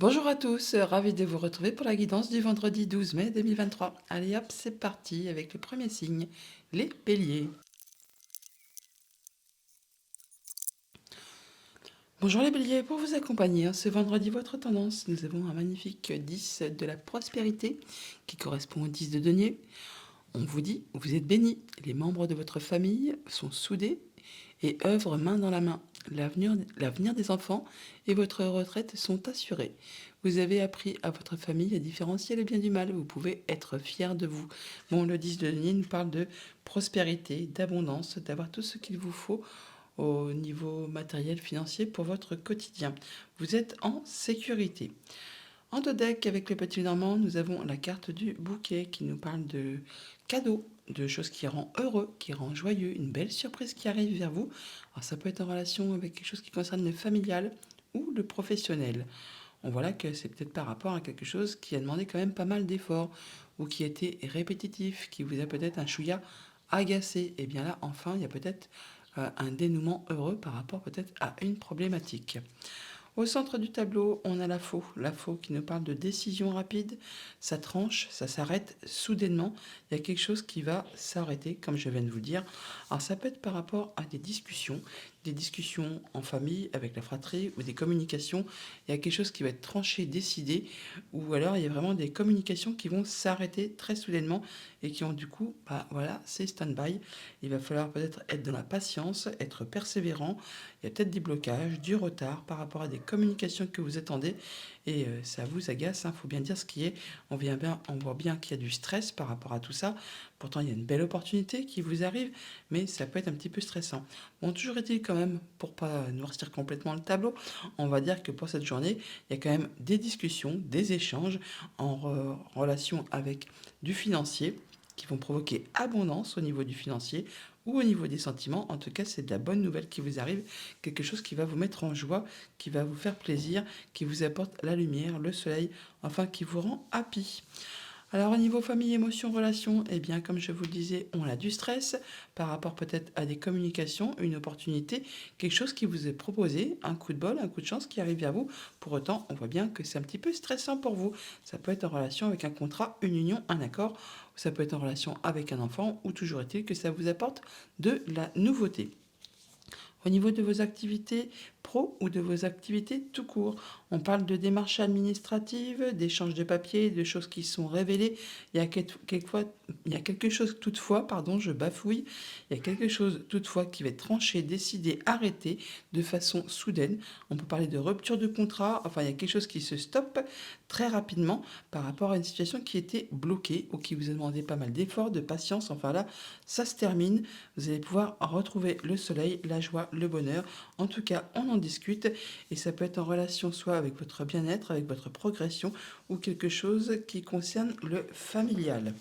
Bonjour à tous, ravi de vous retrouver pour la guidance du vendredi 12 mai 2023. Allez hop, c'est parti avec le premier signe, les béliers. Bonjour les béliers, pour vous accompagner ce vendredi votre tendance, nous avons un magnifique 10 de la prospérité qui correspond au 10 de denier. On vous dit, vous êtes bénis, les membres de votre famille sont soudés et œuvrent main dans la main. L'avenir des enfants et votre retraite sont assurés. Vous avez appris à votre famille à différencier le bien du mal. Vous pouvez être fier de vous. Bon, le 10 de Denis nous parle de prospérité, d'abondance, d'avoir tout ce qu'il vous faut au niveau matériel, financier pour votre quotidien. Vous êtes en sécurité. En deux decks, avec le petit normand, nous avons la carte du bouquet qui nous parle de cadeaux, de choses qui rend heureux, qui rend joyeux, une belle surprise qui arrive vers vous. Alors ça peut être en relation avec quelque chose qui concerne le familial ou le professionnel. On voit là que c'est peut-être par rapport à quelque chose qui a demandé quand même pas mal d'efforts ou qui a été répétitif, qui vous a peut-être un chouïa agacé. Et bien là, enfin, il y a peut-être un dénouement heureux par rapport peut-être à une problématique. Au centre du tableau, on a la faux qui nous parle de décision rapide. Ça tranche, ça s'arrête soudainement. Il y a quelque chose qui va s'arrêter, comme je viens de vous le dire. Alors ça peut être par rapport à des discussions en famille, avec la fratrie, ou des communications. Il y a quelque chose qui va être tranché, décidé, ou alors il y a vraiment des communications qui vont s'arrêter très soudainement et qui ont du coup, bah voilà, c'est stand-by. Il va falloir peut-être être dans la patience, être persévérant. Il y a peut-être des blocages, du retard par rapport à des communications que vous attendez et ça vous agace, faut bien dire ce qui est. On voit bien qu'il y a du stress par rapport à tout ça. Pourtant, il y a une belle opportunité qui vous arrive, mais ça peut être un petit peu stressant. Bon, toujours est-il quand même, pour pas noircir complètement le tableau, on va dire que pour cette journée, il y a quand même des discussions, des échanges en relation avec du financier qui vont provoquer abondance au niveau du financier ou au niveau des sentiments. En tout cas, c'est de la bonne nouvelle qui vous arrive, quelque chose qui va vous mettre en joie, qui va vous faire plaisir, qui vous apporte la lumière, le soleil, enfin qui vous rend happy. Alors au niveau famille, émotion, relation, eh bien comme je vous le disais, on a du stress par rapport peut-être à des communications, une opportunité, quelque chose qui vous est proposé, un coup de bol, un coup de chance qui arrive vers vous. Pour autant, on voit bien que c'est un petit peu stressant pour vous. Ça peut être en relation avec un contrat, une union, un accord, ou ça peut être en relation avec un enfant, ou toujours est-il que ça vous apporte de la nouveauté. Au niveau de vos activités pro ou de vos activités tout court, on parle de démarches administratives, d'échanges de papiers, de choses qui sont révélées. Il y a quelque chose toutefois, pardon, je bafouille, il y a quelque chose toutefois qui va être tranché, décidé, arrêté de façon soudaine. On peut parler de rupture de contrat, enfin il y a quelque chose qui se stoppe très rapidement par rapport à une situation qui était bloquée ou qui vous a demandé pas mal d'efforts, de patience. Enfin là, ça se termine. Vous allez pouvoir retrouver le soleil, la joie, le bonheur. En tout cas, on en discute et ça peut être en relation soit avec votre bien-être, avec votre progression ou quelque chose qui concerne le familial.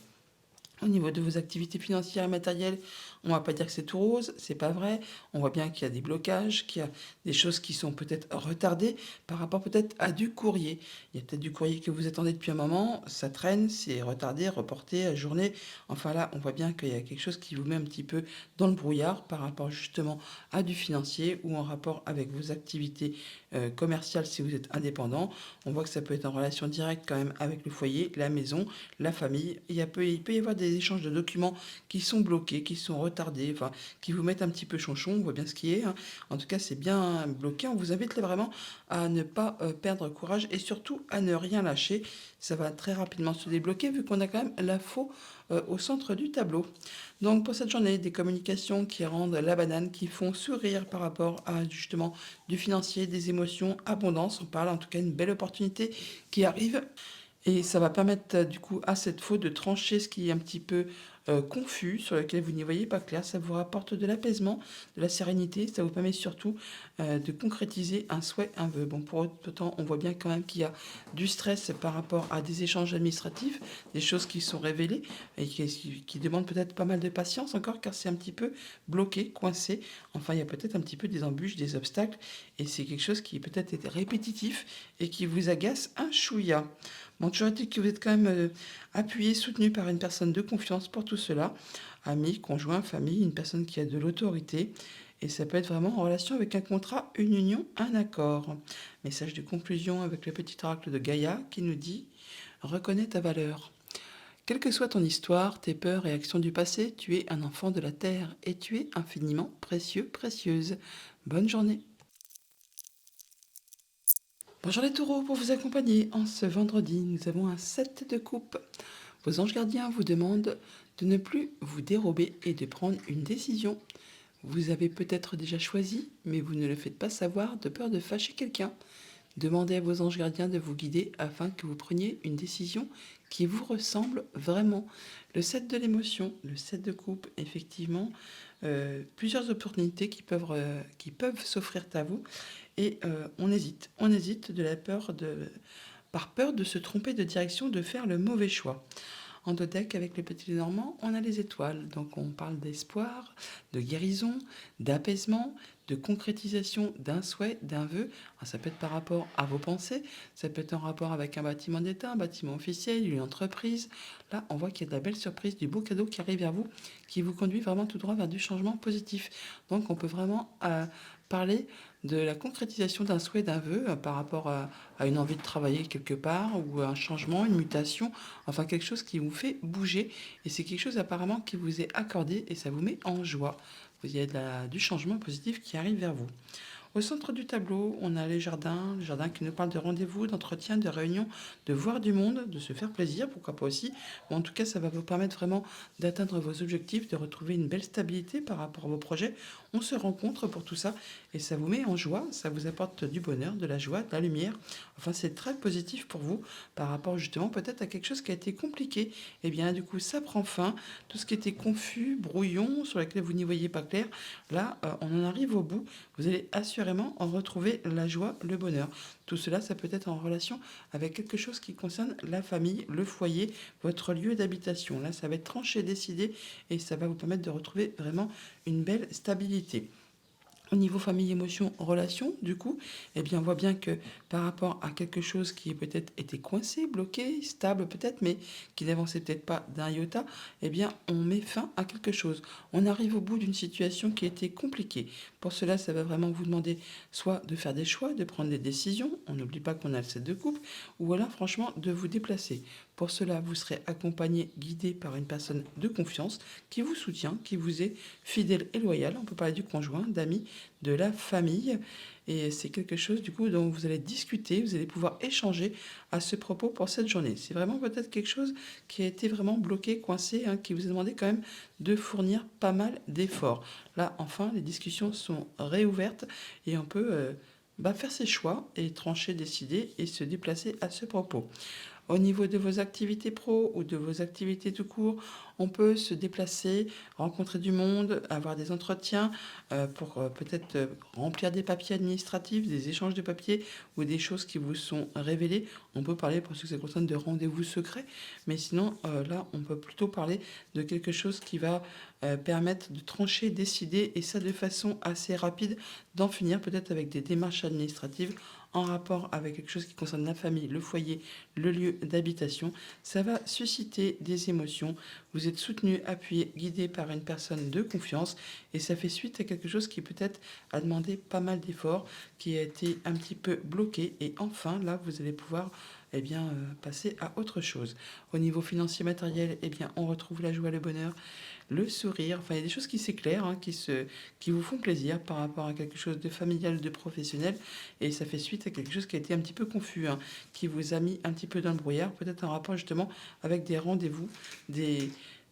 Au niveau de vos activités financières et matérielles, on ne va pas dire que c'est tout rose, c'est pas vrai. On voit bien qu'il y a des blocages, qu'il y a des choses qui sont peut-être retardées par rapport peut-être à du courrier. Il y a peut-être du courrier que vous attendez depuis un moment, ça traîne, c'est retardé, reporté, ajourné. Enfin là, on voit bien qu'il y a quelque chose qui vous met un petit peu dans le brouillard par rapport justement à du financier ou en rapport avec vos activités commerciales si vous êtes indépendant. On voit que ça peut être en relation directe quand même avec le foyer, la maison, la famille. Il peut y avoir des échanges de documents qui sont bloqués, qui sont retardés, enfin, qui vous mettent un petit peu chonchon, on voit bien ce qui est. En tout cas, c'est bien bloqué. On vous invite là vraiment à ne pas perdre courage et surtout à ne rien lâcher. Ça va très rapidement se débloquer vu qu'on a quand même la faux au centre du tableau. Donc pour cette journée, des communications qui rendent la banane, qui font sourire par rapport à justement du financier, des émotions, abondance. On parle en tout cas d'une belle opportunité qui arrive et ça va permettre du coup à cette faute de trancher ce qui est un petit peu confus, sur lequel vous n'y voyez pas clair. Ça vous rapporte de l'apaisement, de la sérénité. Ça vous permet surtout de concrétiser un souhait, un vœu. Bon, pour autant, on voit bien quand même qu'il y a du stress par rapport à des échanges administratifs, des choses qui sont révélées et qui demandent peut-être pas mal de patience encore, car c'est un petit peu bloqué, coincé. Enfin, il y a peut-être un petit peu des embûches, des obstacles, et c'est quelque chose qui peut-être est répétitif et qui vous agace un chouïa. Bon, toujours est-il que vous êtes quand même appuyé, soutenu par une personne de confiance pour tout cela, ami, conjoint, famille, une personne qui a de l'autorité et ça peut être vraiment en relation avec un contrat, une union, un accord. Message de conclusion avec le petit oracle de Gaïa qui nous dit: reconnais ta valeur. Quelle que soit ton histoire, tes peurs et actions du passé, tu es un enfant de la Terre et tu es infiniment précieux, précieuse. Bonne journée. Bonjour les taureaux, pour vous accompagner en ce vendredi, nous avons un 7 de coupe. Vos anges gardiens vous demandent de ne plus vous dérober et de prendre une décision. Vous avez peut-être déjà choisi, mais vous ne le faites pas savoir de peur de fâcher quelqu'un. Demandez à vos anges gardiens de vous guider afin que vous preniez une décision qui vous ressemble vraiment. Le 7 de l'émotion, le 7 de coupe, effectivement, plusieurs opportunités qui peuvent s'offrir à vous. Et on hésite par peur de se tromper de direction, de faire le mauvais choix. En deux decks, avec le petit Normand, on a les étoiles. Donc on parle d'espoir, de guérison, d'apaisement, de concrétisation d'un souhait, d'un vœu. Alors, ça peut être par rapport à vos pensées, ça peut être en rapport avec un bâtiment d'État, un bâtiment officiel, une entreprise. Là, on voit qu'il y a de la belle surprise, du beau cadeau qui arrive vers vous, qui vous conduit vraiment tout droit vers du changement positif. Donc on peut vraiment parler de la concrétisation d'un souhait, d'un vœu par rapport à une envie de travailler quelque part ou un changement, une mutation, enfin quelque chose qui vous fait bouger et c'est quelque chose apparemment qui vous est accordé et ça vous met en joie. Vous avez du changement positif qui arrive vers vous. Au centre du tableau, on a les jardins qui nous parlent de rendez-vous, d'entretien, de réunion, de voir du monde, de se faire plaisir, pourquoi pas aussi. Bon, en tout cas, ça va vous permettre vraiment d'atteindre vos objectifs, de retrouver une belle stabilité par rapport à vos projets. On se rencontre pour tout ça et ça vous met en joie, ça vous apporte du bonheur, de la joie, de la lumière. Enfin, c'est très positif pour vous par rapport justement peut-être à quelque chose qui a été compliqué. Et bien, du coup, ça prend fin. Tout ce qui était confus, brouillon, sur lequel vous n'y voyez pas clair, là, on en arrive au bout. Vous allez assurément en retrouver la joie, le bonheur. Tout cela, ça peut être en relation avec quelque chose qui concerne la famille, le foyer, votre lieu d'habitation. Là, ça va être tranché, décidé, et ça va vous permettre de retrouver vraiment une belle stabilité. Au niveau famille, émotion, relation, du coup, eh bien, on voit bien que par rapport à quelque chose qui peut-être été coincé, bloqué, stable peut-être, mais qui n'avançait peut-être pas d'un iota, eh bien, on met fin à quelque chose. On arrive au bout d'une situation qui était compliquée. Pour cela, ça va vraiment vous demander soit de faire des choix, de prendre des décisions, on n'oublie pas qu'on a le 7 de coupe, ou alors franchement de vous déplacer. Pour cela, vous serez accompagné, guidé par une personne de confiance qui vous soutient, qui vous est fidèle et loyal. On peut parler du conjoint, d'amis, de la famille. Et c'est quelque chose du coup dont vous allez discuter, vous allez pouvoir échanger à ce propos pour cette journée. C'est vraiment peut-être quelque chose qui a été vraiment bloqué, coincé, qui vous a demandé quand même de fournir pas mal d'efforts. Là, enfin, les discussions sont réouvertes et on peut faire ses choix et trancher, décider et se déplacer à ce propos. Au niveau de vos activités pro ou de vos activités tout court, on peut se déplacer, rencontrer du monde, avoir des entretiens pour peut-être remplir des papiers administratifs, des échanges de papiers ou des choses qui vous sont révélées. On peut parler, pour ceux que ça concerne, de rendez-vous secrets, mais sinon, là, on peut plutôt parler de quelque chose qui va permettre de trancher, décider, et ça de façon assez rapide, d'en finir peut-être avec des démarches administratives en rapport avec quelque chose qui concerne la famille, le foyer, le lieu d'habitation. Ça va susciter des émotions. Vous êtes soutenu, appuyé, guidé par une personne de confiance et ça fait suite à quelque chose qui peut-être a demandé pas mal d'efforts, qui a été un petit peu bloqué et enfin là vous allez pouvoir passer à autre chose. Au niveau financier matériel, on retrouve la joie, le bonheur, le sourire. Enfin, il y a des choses qui s'éclairent, qui vous font plaisir par rapport à quelque chose de familial, de professionnel. Et ça fait suite à quelque chose qui a été un petit peu confus, qui vous a mis un petit peu dans le brouillard, peut-être en rapport justement avec des rendez-vous,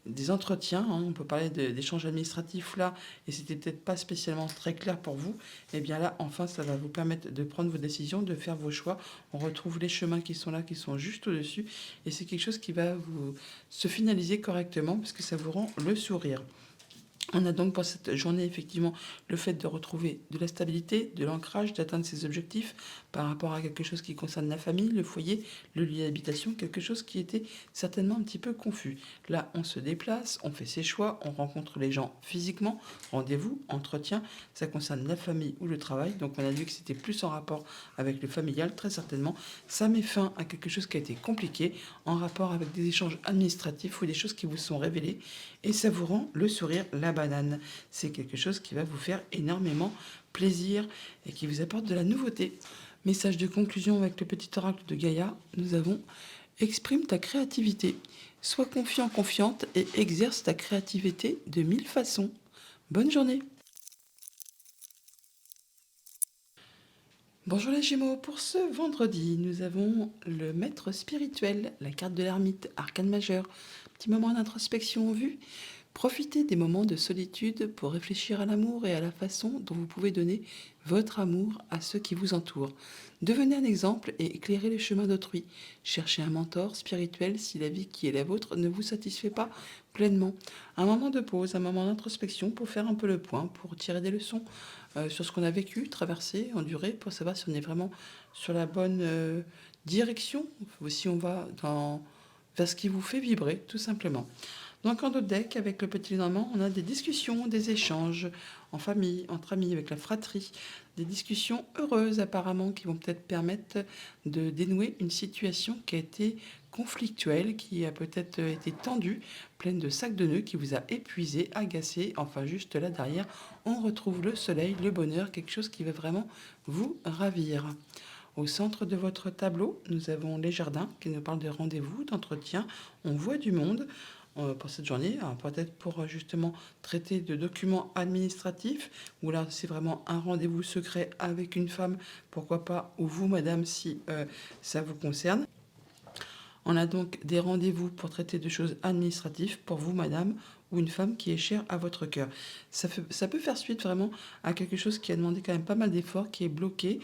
des entretiens, on peut parler d'échanges administratifs là, et c'était peut-être pas spécialement très clair pour vous, et bien là, enfin, ça va vous permettre de prendre vos décisions, de faire vos choix. On retrouve les chemins qui sont là, qui sont juste au-dessus, et c'est quelque chose qui va vous se finaliser correctement, parce que ça vous rend le sourire. On a donc pour cette journée effectivement le fait de retrouver de la stabilité, de l'ancrage, d'atteindre ses objectifs par rapport à quelque chose qui concerne la famille, le foyer, le lieu d'habitation, quelque chose qui était certainement un petit peu confus. Là, on se déplace, on fait ses choix, on rencontre les gens physiquement, rendez-vous, entretien, ça concerne la famille ou le travail. Donc on a vu que c'était plus en rapport avec le familial, très certainement. Ça met fin à quelque chose qui a été compliqué en rapport avec des échanges administratifs ou des choses qui vous sont révélées et ça vous rend le sourire, la banane. C'est quelque chose qui va vous faire énormément plaisir et qui vous apporte de la nouveauté. Message de conclusion avec le petit oracle de Gaïa, nous avons exprime ta créativité. Sois confiant, confiante et exerce ta créativité de 1000 façons. Bonne journée. Bonjour les Gémeaux, pour ce vendredi, nous avons le maître spirituel, la carte de l'ermite, arcane majeur. Petit moment d'introspection en vue. Profitez des moments de solitude pour réfléchir à l'amour et à la façon dont vous pouvez donner votre amour à ceux qui vous entourent. Devenez un exemple et éclairez le chemin d'autrui. Cherchez un mentor spirituel si la vie qui est la vôtre ne vous satisfait pas pleinement. Un moment de pause, un moment d'introspection pour faire un peu le point, pour tirer des leçons sur ce qu'on a vécu, traversé, enduré, pour savoir si on est vraiment sur la bonne direction, ou si on va vers ce qui vous fait vibrer, tout simplement. Donc en d'autres deck, avec le petit Lénormand, on a des discussions, des échanges en famille, entre amis, avec la fratrie, des discussions heureuses apparemment qui vont peut-être permettre de dénouer une situation qui a été conflictuelle, qui a peut-être été tendue, pleine de sacs de nœuds, qui vous a épuisé, agacé. Enfin, juste là derrière, on retrouve le soleil, le bonheur, quelque chose qui va vraiment vous ravir. Au centre de votre tableau, nous avons les jardins qui nous parlent de rendez-vous, d'entretien. On voit du monde pour cette journée, alors peut-être pour justement traiter de documents administratifs, ou là c'est vraiment un rendez-vous secret avec une femme, pourquoi pas, ou vous madame si ça vous concerne. On a donc des rendez-vous pour traiter de choses administratives pour vous madame, ou une femme qui est chère à votre cœur. Ça peut faire suite vraiment à quelque chose qui a demandé quand même pas mal d'efforts, qui est bloqué,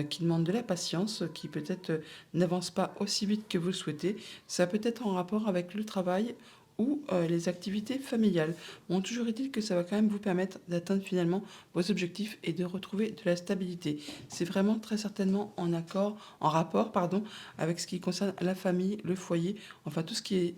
qui demande de la patience, qui peut-être n'avance pas aussi vite que vous le souhaitez. Ça peut être en rapport avec le travail ou les activités familiales. Bon, toujours est-il que ça va quand même vous permettre d'atteindre finalement vos objectifs et de retrouver de la stabilité. C'est vraiment très certainement en rapport, avec ce qui concerne la famille, le foyer, enfin tout ce qui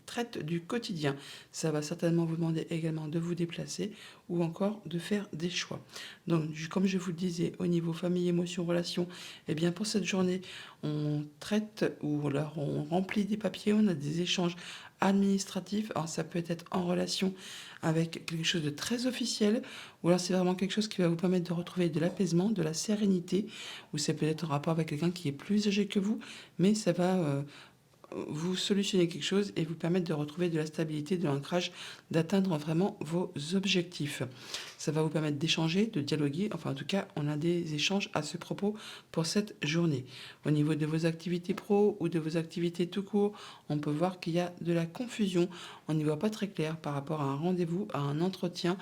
traite du quotidien. Ça va certainement vous demander également de vous déplacer ou encore de faire des choix. Donc, comme je vous le disais, au niveau famille, émotions, relations, eh bien pour cette journée, on traite ou alors on remplit des papiers, on a des échanges administratifs. Alors ça peut être en relation avec quelque chose de très officiel, ou alors c'est vraiment quelque chose qui va vous permettre de retrouver de l'apaisement, de la sérénité, ou ça peut être en rapport avec quelqu'un qui est plus âgé que vous, mais ça va vous solutionner quelque chose et vous permettre de retrouver de la stabilité, de l'ancrage, d'atteindre vraiment vos objectifs. Ça va vous permettre d'échanger, de dialoguer. Enfin, en tout cas, on a des échanges à ce propos pour cette journée. Au niveau de vos activités pro ou de vos activités tout court, on peut voir qu'il y a de la confusion. On n'y voit pas très clair par rapport à un rendez-vous, à un entretien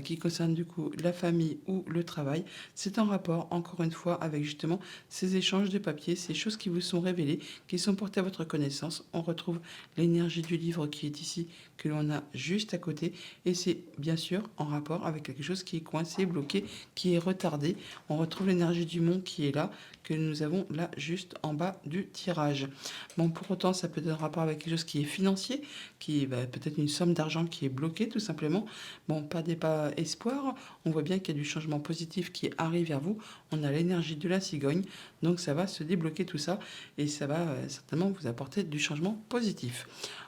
qui concerne du coup la famille ou le travail. C'est en rapport, encore une fois, avec justement ces échanges de papier, ces choses qui vous sont révélées, qui sont portées à votre connaissance. On retrouve l'énergie du livre qui est ici, que l'on a juste à côté. Et c'est bien sûr en rapport avec quelque chose qui est coincé, bloqué, qui est retardé. On retrouve l'énergie du monde qui est là, que nous avons là juste en bas du tirage. Bon, pour autant, ça peut être en rapport avec quelque chose qui est financier, qui est peut-être une somme d'argent qui est bloquée tout simplement. Bon, pas espoir. On voit bien qu'il y a du changement positif qui arrive vers vous. On a l'énergie de la cigogne, donc ça va se débloquer tout ça et ça va certainement vous apporter du changement positif.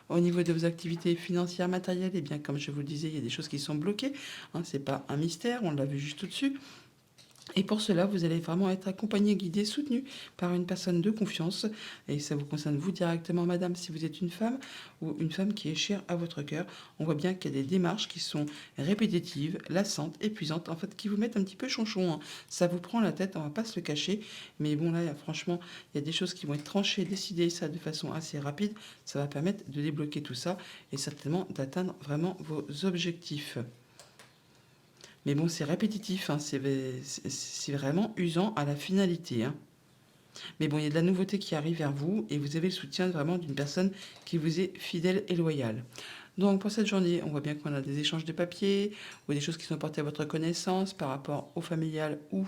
Au niveau de vos activités financières, matérielles, et bien comme je vous le disais, il y a des choses qui sont bloquées. Hein, c'est pas un mystère, on l'a vu juste au-dessus. Et pour cela, vous allez vraiment être accompagné, guidé, soutenu par une personne de confiance. Et ça vous concerne vous directement, madame, si vous êtes une femme ou une femme qui est chère à votre cœur. On voit bien qu'il y a des démarches qui sont répétitives, lassantes, épuisantes, en fait, qui vous mettent un petit peu chonchon. Hein. Ça vous prend la tête, on va pas se le cacher. Mais bon, là, franchement, il y a des choses qui vont être tranchées, décidées, ça de façon assez rapide. Ça va permettre de débloquer tout ça et certainement d'atteindre vraiment vos objectifs. Mais bon, c'est répétitif, hein, c'est vraiment usant à la finalité. Hein. Mais bon, il y a de la nouveauté qui arrive vers vous et vous avez le soutien vraiment d'une personne qui vous est fidèle et loyale. Donc pour cette journée, on voit bien qu'on a des échanges de papier ou des choses qui sont portées à votre connaissance par rapport au familial ou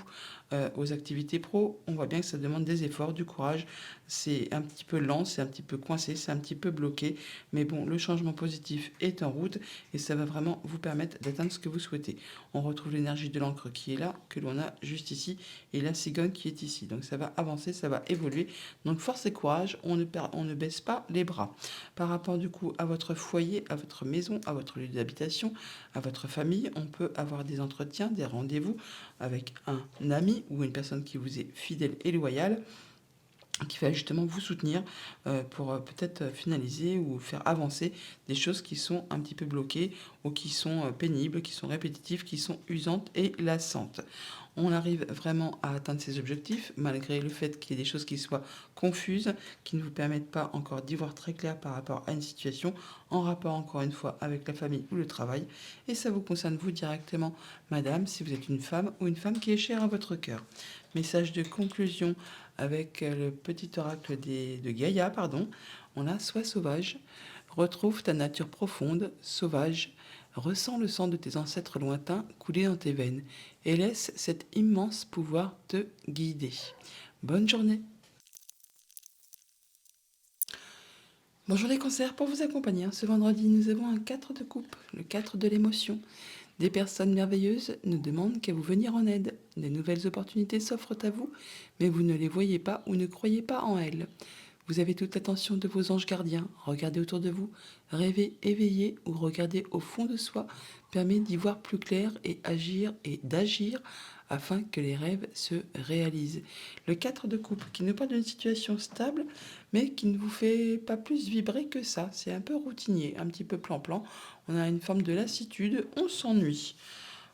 aux activités pro. On voit bien que ça demande des efforts, du courage. C'est un petit peu lent, c'est un petit peu coincé, c'est un petit peu bloqué. Mais bon, le changement positif est en route et ça va vraiment vous permettre d'atteindre ce que vous souhaitez. On retrouve l'énergie de l'encre qui est là, que l'on a juste ici, et la cigogne qui est ici. Donc ça va avancer, ça va évoluer. Donc force et courage, on ne baisse pas les bras. Par rapport du coup à votre foyer, à votre maison, à votre lieu d'habitation, à votre famille. On peut avoir des entretiens, des rendez-vous avec un ami ou une personne qui vous est fidèle et loyale, qui va justement vous soutenir pour peut-être finaliser ou faire avancer des choses qui sont un petit peu bloquées ou qui sont pénibles, qui sont répétitives, qui sont usantes et lassantes. On arrive vraiment à atteindre ces objectifs malgré le fait qu'il y ait des choses qui soient confuses, qui ne vous permettent pas encore d'y voir très clair par rapport à une situation en rapport encore une fois avec la famille ou le travail. Et ça vous concerne vous directement, madame, si vous êtes une femme ou une femme qui est chère à votre cœur. Message de conclusion avec le petit oracle de Gaïa, pardon. On a sois sauvage, retrouve ta nature profonde, sauvage, ressens le sang de tes ancêtres lointains couler dans tes veines et laisse cet immense pouvoir te guider. Bonne journée. Bonjour les cancers, pour vous accompagner, ce vendredi, nous avons un 4 de coupe, le 4 de l'émotion. Des personnes merveilleuses ne demandent qu'à vous venir en aide. Des nouvelles opportunités s'offrent à vous, mais vous ne les voyez pas ou ne croyez pas en elles. Vous avez toute l'attention de vos anges gardiens. Regardez autour de vous, rêvez, éveillez ou regardez au fond de soi permet d'y voir plus clair et d'agir afin que les rêves se réalisent. Le 4 de coupe qui nous parle d'une situation stable mais qui ne vous fait pas plus vibrer que ça. C'est un peu routinier, un petit peu plan-plan. On a une forme de lassitude, on s'ennuie.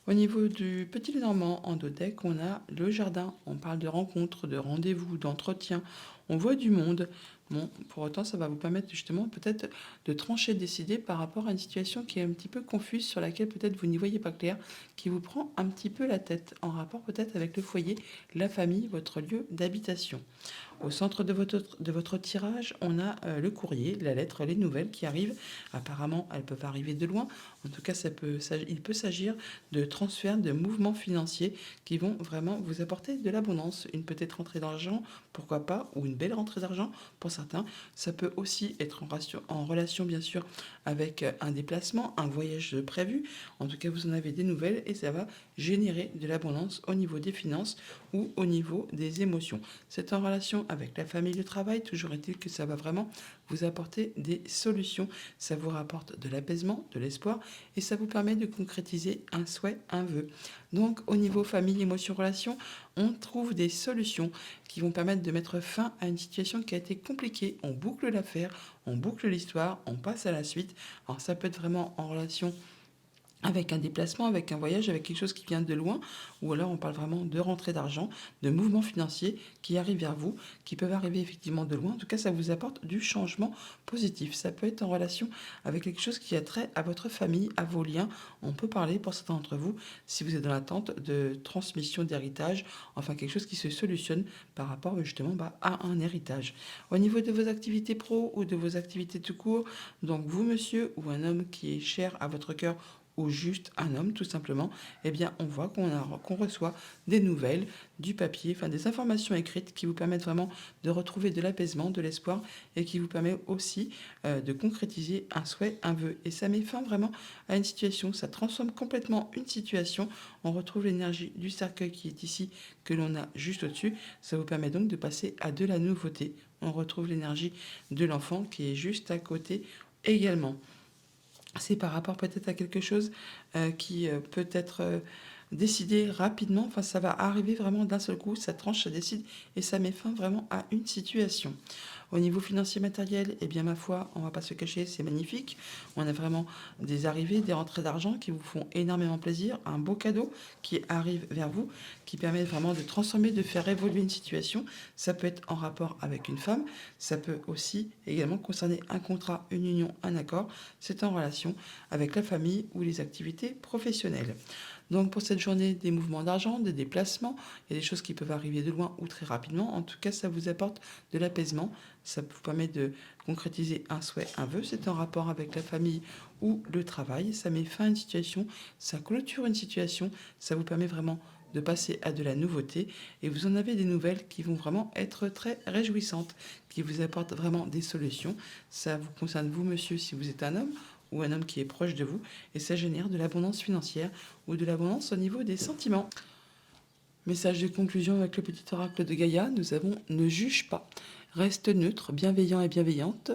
Au niveau du petit Lenormand en dodeck, on a le jardin. On parle de rencontres, de rendez-vous, d'entretien. On voit du monde. Bon, pour autant, ça va vous permettre justement peut-être de trancher, décider par rapport à une situation qui est un petit peu confuse, sur laquelle peut-être vous n'y voyez pas clair, qui vous prend un petit peu la tête, en rapport peut-être avec le foyer, la famille, votre lieu d'habitation. Au centre de votre tirage, on a le courrier, la lettre, les nouvelles qui arrivent. Apparemment, elles peuvent arriver de loin. En tout cas, il peut s'agir de transferts, de mouvements financiers qui vont vraiment vous apporter de l'abondance. Une petite rentrée d'argent, pourquoi pas, ou une belle rentrée d'argent pour certains. Ça peut aussi être en relation, bien sûr, avec un déplacement, un voyage prévu. En tout cas, vous en avez des nouvelles et ça va générer de l'abondance au niveau des finances ou au niveau des émotions. C'est en relation avec la famille, le travail. Toujours est-il que ça va vraiment vous apporter des solutions. Ça vous rapporte de l'apaisement, de l'espoir et ça vous permet de concrétiser un souhait, un vœu. Donc au niveau famille, émotion, relation, on trouve des solutions qui vont permettre de mettre fin à une situation qui a été compliquée. On boucle l'affaire, on boucle l'histoire, on passe à la suite. Alors ça peut être vraiment en relation avec un déplacement, avec un voyage, avec quelque chose qui vient de loin, ou alors on parle vraiment de rentrée d'argent, de mouvements financiers qui arrivent vers vous, qui peuvent arriver effectivement de loin. En tout cas, ça vous apporte du changement positif. Ça peut être en relation avec quelque chose qui a trait à votre famille, à vos liens. On peut parler pour certains d'entre vous, si vous êtes dans l'attente de transmission d'héritage, enfin quelque chose qui se solutionne par rapport justement à un héritage. Au niveau de vos activités pro ou de vos activités tout court, donc vous monsieur ou un homme qui est cher à votre cœur, ou juste un homme tout simplement, eh bien on voit qu'on reçoit des nouvelles, du papier, enfin des informations écrites qui vous permettent vraiment de retrouver de l'apaisement, de l'espoir et qui vous permet aussi de concrétiser un souhait, un vœu. Et ça met fin vraiment à une situation, ça transforme complètement une situation. On retrouve l'énergie du cercueil qui est ici, que l'on a juste au-dessus. Ça vous permet donc de passer à de la nouveauté. On retrouve l'énergie de l'enfant qui est juste à côté également. C'est par rapport peut-être à quelque chose qui peut être décidé rapidement. Enfin, ça va arriver vraiment d'un seul coup, ça tranche, ça décide et ça met fin vraiment à une situation. Au niveau financier matériel, eh bien ma foi, on va pas se cacher, c'est magnifique. On a vraiment des arrivées, des rentrées d'argent qui vous font énormément plaisir, un beau cadeau qui arrive vers vous, qui permet vraiment de transformer, de faire évoluer une situation. Ça peut être en rapport avec une femme, ça peut aussi également concerner un contrat, une union, un accord. C'est en relation avec la famille ou les activités professionnelles. Donc pour cette journée, des mouvements d'argent, des déplacements, il y a des choses qui peuvent arriver de loin ou très rapidement. En tout cas, ça vous apporte de l'apaisement, ça vous permet de concrétiser un souhait, un vœu. C'est en rapport avec la famille ou le travail. Ça met fin à une situation, ça clôture une situation, ça vous permet vraiment de passer à de la nouveauté et vous en avez des nouvelles qui vont vraiment être très réjouissantes, qui vous apportent vraiment des solutions. Ça vous concerne vous, monsieur, si vous êtes un homme ou un homme qui est proche de vous et ça génère de l'abondance financière ou de l'abondance au niveau des sentiments. Message de conclusion avec le petit oracle de Gaïa, nous avons ne juge pas, reste neutre, bienveillant et bienveillante,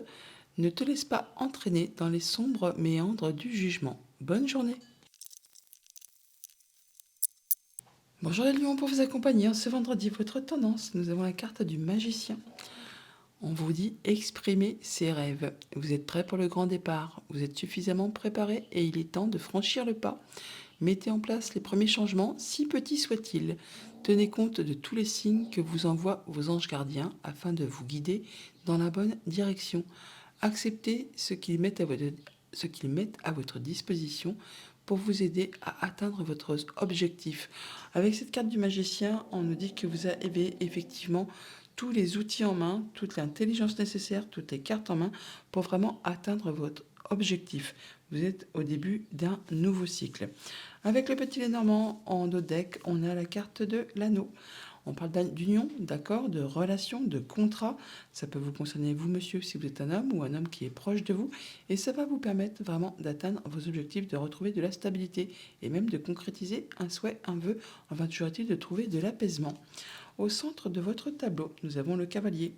Ne te laisse pas entraîner dans les sombres méandres du jugement. Bonne journée. Bonjour les lions, pour vous accompagner en ce vendredi, votre tendance, nous avons la carte du magicien. On vous dit exprimer ses rêves. Vous êtes prêt pour le grand départ. Vous êtes suffisamment préparé et il est temps de franchir le pas. Mettez en place les premiers changements, si petits soient-ils. Tenez compte de tous les signes que vous envoient vos anges gardiens afin de vous guider dans la bonne direction. Acceptez ce qu'ils mettent à votre disposition pour vous aider à atteindre votre objectif. Avec cette carte du magicien, on nous dit que vous avez effectivement tous les outils en main, toute l'intelligence nécessaire, toutes les cartes en main pour vraiment atteindre votre objectif. Vous êtes au début d'un nouveau cycle. Avec le petit Lénormand en dos de deck, on a la carte de l'anneau. On parle d'union, d'accord, de relation, de contrat. Ça peut vous concerner vous, monsieur, si vous êtes un homme ou un homme qui est proche de vous. Et ça va vous permettre vraiment d'atteindre vos objectifs, de retrouver de la stabilité et même de concrétiser un souhait, un vœu. Enfin, toujours est-il de trouver de l'apaisement. Au centre de votre tableau, nous avons le cavalier.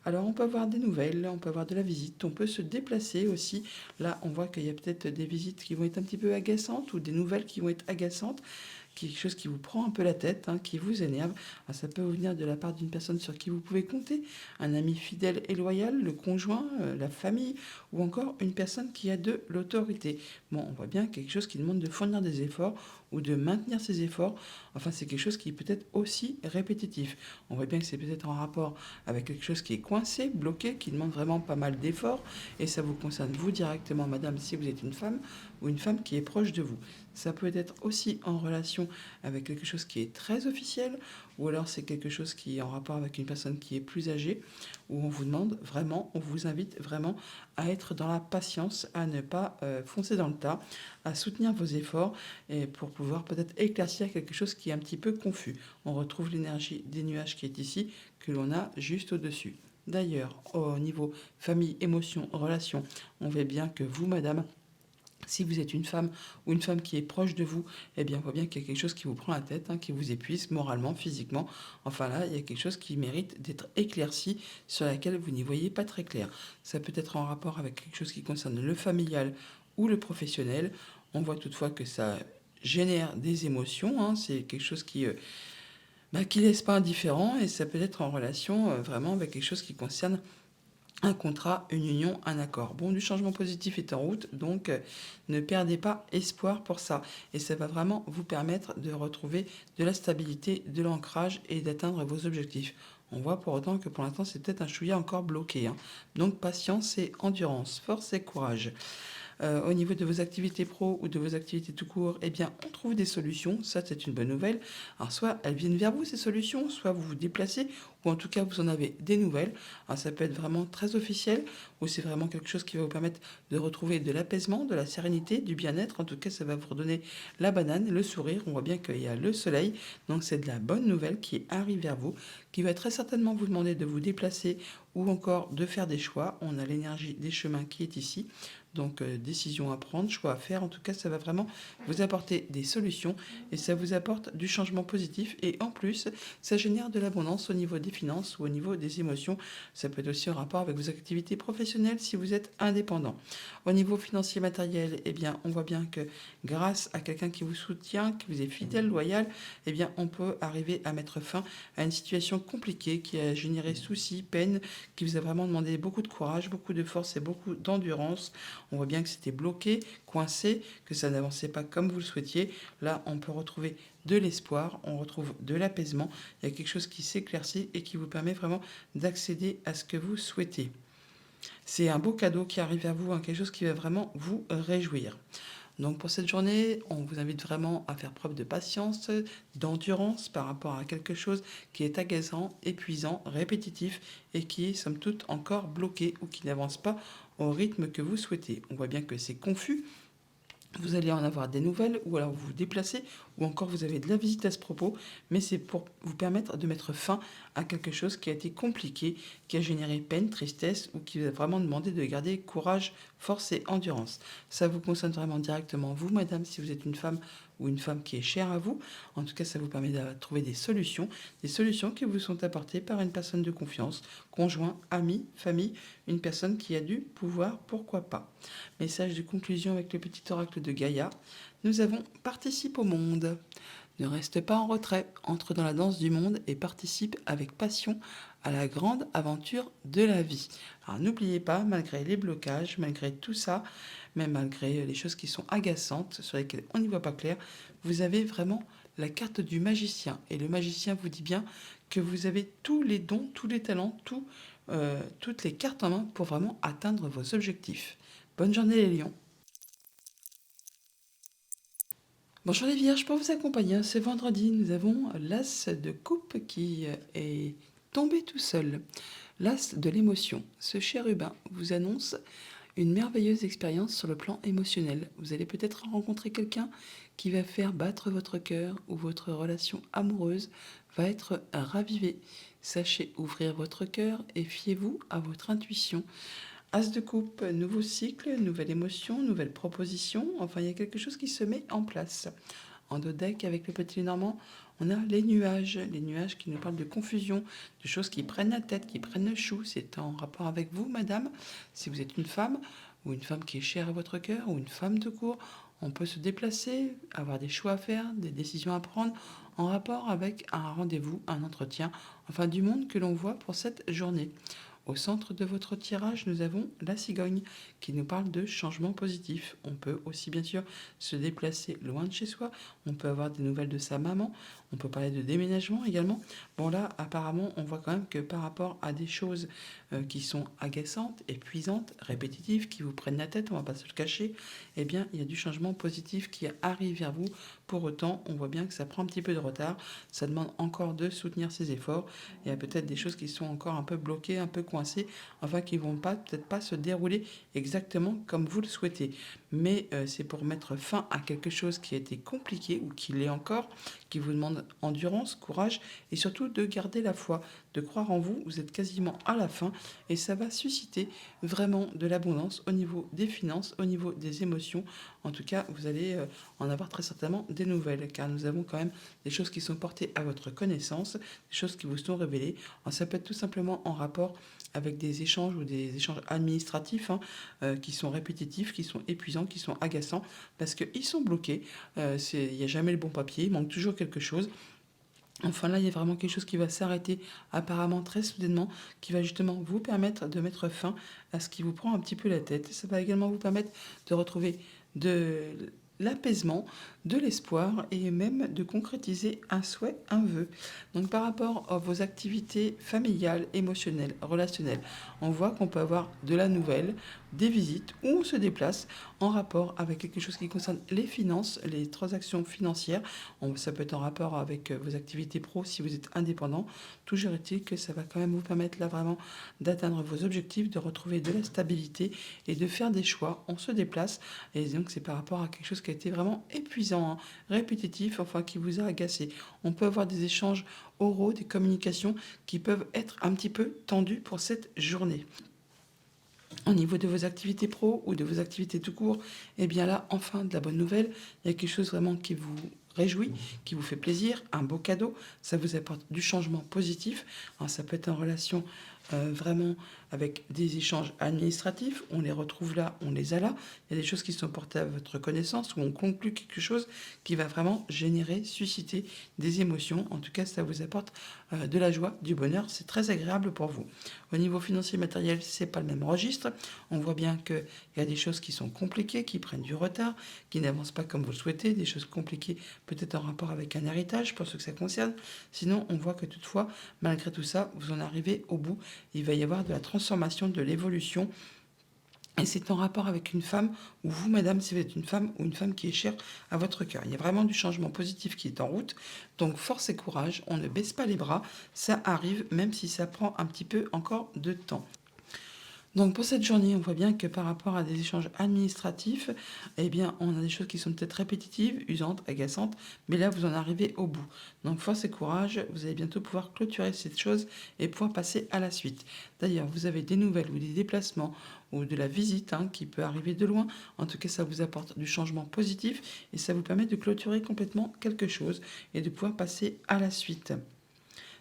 Alors, on peut avoir des nouvelles, on peut avoir de la visite, on peut se déplacer aussi. Là, on voit qu'il y a peut-être des visites qui vont être un petit peu agaçantes ou des nouvelles qui vont être agaçantes. Quelque chose qui vous prend un peu la tête, qui vous énerve. Alors, ça peut venir de la part d'une personne sur qui vous pouvez compter, un ami fidèle et loyal, le conjoint, la famille, ou encore une personne qui a de l'autorité. Bon, on voit bien quelque chose qui demande de fournir des efforts ou de maintenir ses efforts. Enfin, c'est quelque chose qui peut être aussi répétitif. On voit bien que c'est peut-être en rapport avec quelque chose qui est coincé, bloqué, qui demande vraiment pas mal d'efforts. Et ça vous concerne vous directement, madame, si vous êtes une femme ou une femme qui est proche de vous. Ça peut être aussi en relation avec quelque chose qui est très officiel, ou alors c'est quelque chose qui est en rapport avec une personne qui est plus âgée, où on vous demande vraiment, on vous invite vraiment à être dans la patience, à ne pas foncer dans le tas, à soutenir vos efforts et pour pouvoir peut-être éclaircir quelque chose qui est un petit peu confus. On retrouve l'énergie des nuages qui est ici, que l'on a juste au-dessus. D'ailleurs, au niveau famille, émotion, relation, on voit bien que vous, madame, si vous êtes une femme ou une femme qui est proche de vous, eh bien, on voit bien qu'il y a quelque chose qui vous prend la tête, qui vous épuise moralement, physiquement. Enfin là, il y a quelque chose qui mérite d'être éclairci, sur laquelle vous n'y voyez pas très clair. Ça peut être en rapport avec quelque chose qui concerne le familial ou le professionnel. On voit toutefois que ça génère des émotions. C'est quelque chose qui laisse pas indifférent et ça peut être en relation vraiment avec quelque chose qui concerne un contrat, une union, un accord. Bon, du changement positif est en route, donc ne perdez pas espoir pour ça. Et ça va vraiment vous permettre de retrouver de la stabilité, de l'ancrage et d'atteindre vos objectifs. On voit pour autant que pour l'instant, c'est peut-être un chouïa encore bloqué. Donc patience et endurance, force et courage. Au niveau de vos activités pro ou de vos activités tout court, eh bien, on trouve des solutions. Ça, c'est une bonne nouvelle. Alors, soit elles viennent vers vous, ces solutions, soit vous vous déplacez, ou en tout cas, vous en avez des nouvelles. Alors, ça peut être vraiment très officiel, ou c'est vraiment quelque chose qui va vous permettre de retrouver de l'apaisement, de la sérénité, du bien-être. En tout cas, ça va vous redonner la banane, le sourire. On voit bien qu'il y a le soleil. Donc, c'est de la bonne nouvelle qui arrive vers vous, qui va très certainement vous demander de vous déplacer ou encore de faire des choix. On a l'énergie des chemins qui est ici. Donc, décision à prendre, choix à faire. En tout cas, ça va vraiment vous apporter des solutions et ça vous apporte du changement positif. Et en plus, ça génère de l'abondance au niveau des finances ou au niveau des émotions. Ça peut être aussi en rapport avec vos activités professionnelles si vous êtes indépendant. Au niveau financier matériel, eh bien, on voit bien que grâce à quelqu'un qui vous soutient, qui vous est fidèle, loyal, eh bien, on peut arriver à mettre fin à une situation compliquée qui a généré soucis, peine, qui vous a vraiment demandé beaucoup de courage, beaucoup de force et beaucoup d'endurance. On voit bien que c'était bloqué, coincé, que ça n'avançait pas comme vous le souhaitiez. Là, on peut retrouver de l'espoir, on retrouve de l'apaisement. Il y a quelque chose qui s'éclaircit et qui vous permet vraiment d'accéder à ce que vous souhaitez. C'est un beau cadeau qui arrive à vous, quelque chose qui va vraiment vous réjouir. Donc pour cette journée, on vous invite vraiment à faire preuve de patience, d'endurance par rapport à quelque chose qui est agaçant, épuisant, répétitif et qui est somme toute encore bloqué ou qui n'avance pas au rythme que vous souhaitez. On voit bien que c'est confus, Vous allez en avoir des nouvelles, ou alors vous vous déplacez, ou encore vous avez de la visite à ce propos, mais c'est pour vous permettre de mettre fin à quelque chose qui a été compliqué, qui a généré peine, tristesse, ou qui vous a vraiment demandé de garder courage, force et endurance. Ça vous concerne vraiment directement vous, madame, si vous êtes une femme ou une femme qui est chère à vous. En tout cas, ça vous permet de trouver des solutions qui vous sont apportées par une personne de confiance, conjoint, ami, famille, une personne qui a du pouvoir, pourquoi pas. Message de conclusion avec le petit oracle de Gaïa. Nous avons participe au monde. Ne reste pas en retrait, entre dans la danse du monde et participe avec passion à la grande aventure de la vie. Alors n'oubliez pas, malgré les blocages, malgré tout ça, même malgré les choses qui sont agaçantes, sur lesquelles on n'y voit pas clair, vous avez vraiment la carte du magicien. Et le magicien vous dit bien que vous avez tous les dons, tous les talents, toutes les cartes en main pour vraiment atteindre vos objectifs. Bonne journée les lions. Bonjour les vierges, pour vous accompagner ce vendredi, nous avons l'as de coupe qui est tombé tout seul. L'as de l'émotion. Ce chérubin vous annonce une merveilleuse expérience sur le plan émotionnel. Vous allez peut-être rencontrer quelqu'un qui va faire battre votre cœur ou votre relation amoureuse va être ravivée. Sachez ouvrir votre cœur et fiez-vous à votre intuition. As de coupe, nouveau cycle, nouvelle émotion, nouvelle proposition. Enfin, il y a quelque chose qui se met en place. En dos deck, avec le petit Normand, on a les nuages qui nous parlent de confusion, de choses qui prennent la tête, qui prennent le chou. C'est en rapport avec vous, madame. Si vous êtes une femme, ou une femme qui est chère à votre cœur, ou une femme de court, on peut se déplacer, avoir des choix à faire, des décisions à prendre, en rapport avec un rendez-vous, un entretien, enfin du monde que l'on voit pour cette journée. Au centre de votre tirage, nous avons la cigogne qui nous parle de changement positif. On peut aussi bien sûr se déplacer loin de chez soi, on peut avoir des nouvelles de sa maman, on peut parler de déménagement également. Bon là, apparemment, on voit quand même que par rapport à des choses qui sont agaçantes, épuisantes, répétitives, qui vous prennent la tête, on va pas se le cacher, eh bien, il y a du changement positif qui arrive vers vous. Pour autant, on voit bien que ça prend un petit peu de retard, ça demande encore de soutenir ses efforts. Il y a peut-être des choses qui sont encore un peu bloquées, un peu coincées, enfin qui vont peut-être pas se dérouler exactement comme vous le souhaitez. Mais c'est pour mettre fin à quelque chose qui a été compliqué ou qui l'est encore, qui vous demande endurance, courage et surtout de garder la foi, de croire en vous. Vous êtes quasiment à la fin et ça va susciter vraiment de l'abondance au niveau des finances, au niveau des émotions. En tout cas, vous allez en avoir très certainement des nouvelles car nous avons quand même des choses qui sont portées à votre connaissance, des choses qui vous sont révélées. Alors, ça peut être tout simplement en rapport avec des échanges ou des échanges administratifs qui sont répétitifs, qui sont épuisants, qui sont agaçants, parce qu'ils sont bloqués. Il n'y a jamais le bon papier, il manque toujours quelque chose. Enfin là, il y a vraiment quelque chose qui va s'arrêter apparemment très soudainement, qui va justement vous permettre de mettre fin à ce qui vous prend un petit peu la tête. Ça va également vous permettre de retrouver de l'apaisement, de l'espoir et même de concrétiser un souhait, un vœu. Donc par rapport à vos activités familiales, émotionnelles, relationnelles, on voit qu'on peut avoir de la nouvelle, des visites où on se déplace en rapport avec quelque chose qui concerne les finances, les transactions financières. Ça peut être en rapport avec vos activités pro si vous êtes indépendant. Toujours est-il que ça va quand même vous permettre là vraiment d'atteindre vos objectifs, de retrouver de la stabilité et de faire des choix. On se déplace et donc c'est par rapport à quelque chose qui a été vraiment épuisant, répétitif, enfin qui vous a agacé. On peut avoir des échanges oraux, des communications qui peuvent être un petit peu tendues pour cette journée. Au niveau de vos activités pro ou de vos activités tout court, eh bien là, enfin, de la bonne nouvelle, il y a quelque chose vraiment qui vous réjouit, qui vous fait plaisir, un beau cadeau, ça vous apporte du changement positif. Alors, ça peut être en relation vraiment avec des échanges administratifs, on les retrouve là, on les a là. Il y a des choses qui sont portées à votre connaissance, où on conclut quelque chose qui va vraiment générer, susciter des émotions. En tout cas, ça vous apporte de la joie, du bonheur, c'est très agréable pour vous. Au niveau financier matériel, c'est pas le même registre. On voit bien qu'il y a des choses qui sont compliquées, qui prennent du retard, qui n'avancent pas comme vous le souhaitez, des choses compliquées peut-être en rapport avec un héritage pour ceux que ça concerne. Sinon, on voit que toutefois, malgré tout ça, vous en arrivez au bout. Il va y avoir de la transformation, de l'évolution. Et c'est en rapport avec une femme, ou vous, madame, si vous êtes une femme, ou une femme qui est chère à votre cœur. Il y a vraiment du changement positif qui est en route. Donc, force et courage, on ne baisse pas les bras. Ça arrive, même si ça prend un petit peu encore de temps. Donc pour cette journée, on voit bien que par rapport à des échanges administratifs, eh bien, on a des choses qui sont peut-être répétitives, usantes, agaçantes, mais là, vous en arrivez au bout. Donc force et courage, vous allez bientôt pouvoir clôturer cette chose et pouvoir passer à la suite. D'ailleurs, vous avez des nouvelles ou des déplacements ou de la visite qui peut arriver de loin. En tout cas, ça vous apporte du changement positif et ça vous permet de clôturer complètement quelque chose et de pouvoir passer à la suite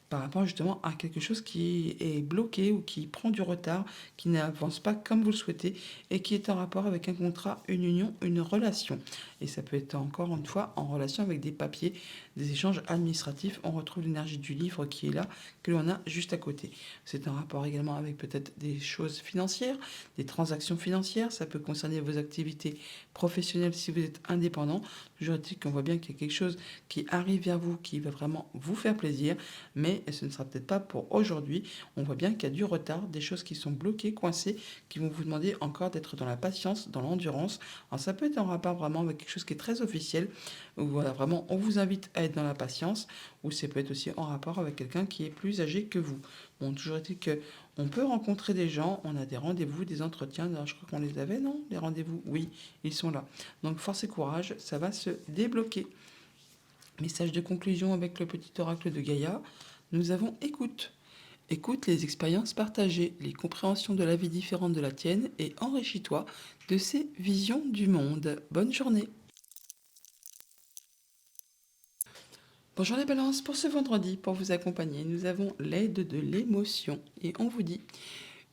par rapport justement à quelque chose qui est bloqué ou qui prend du retard, qui n'avance pas comme vous le souhaitez et qui est en rapport avec un contrat, une union, une relation. Et ça peut être encore une fois en relation avec des papiers, des échanges administratifs. On retrouve l'énergie du livre qui est là, que l'on a juste à côté. C'est en rapport également avec peut-être des choses financières, des transactions financières. Ça peut concerner vos activités professionnelles si vous êtes indépendant. Toujours dit qu'on voit bien qu'il y a quelque chose qui arrive vers vous, qui va vraiment vous faire plaisir, mais ce ne sera peut-être pas pour aujourd'hui. On voit bien qu'il y a du retard, des choses qui sont bloquées, coincées, qui vont vous demander encore d'être dans la patience, dans l'endurance. Alors ça peut être en rapport vraiment avec quelque chose qui est très officiel, où voilà, vraiment on vous invite à être dans la patience, ou ça peut être aussi en rapport avec quelqu'un qui est plus âgé que vous. Bon, toujours dit que on peut rencontrer des gens, on a des rendez-vous, des entretiens. Alors, je crois qu'on les avait, non? Les rendez-vous, oui, ils sont là. Donc force et courage, ça va se débloquer. Message de conclusion avec le petit oracle de Gaïa. Nous avons écoute. Écoute les expériences partagées, les compréhensions de la vie différente de la tienne et enrichis-toi de ces visions du monde. Bonne journée. Bonjour les balances, pour ce vendredi, pour vous accompagner, nous avons l'aide de l'émotion et on vous dit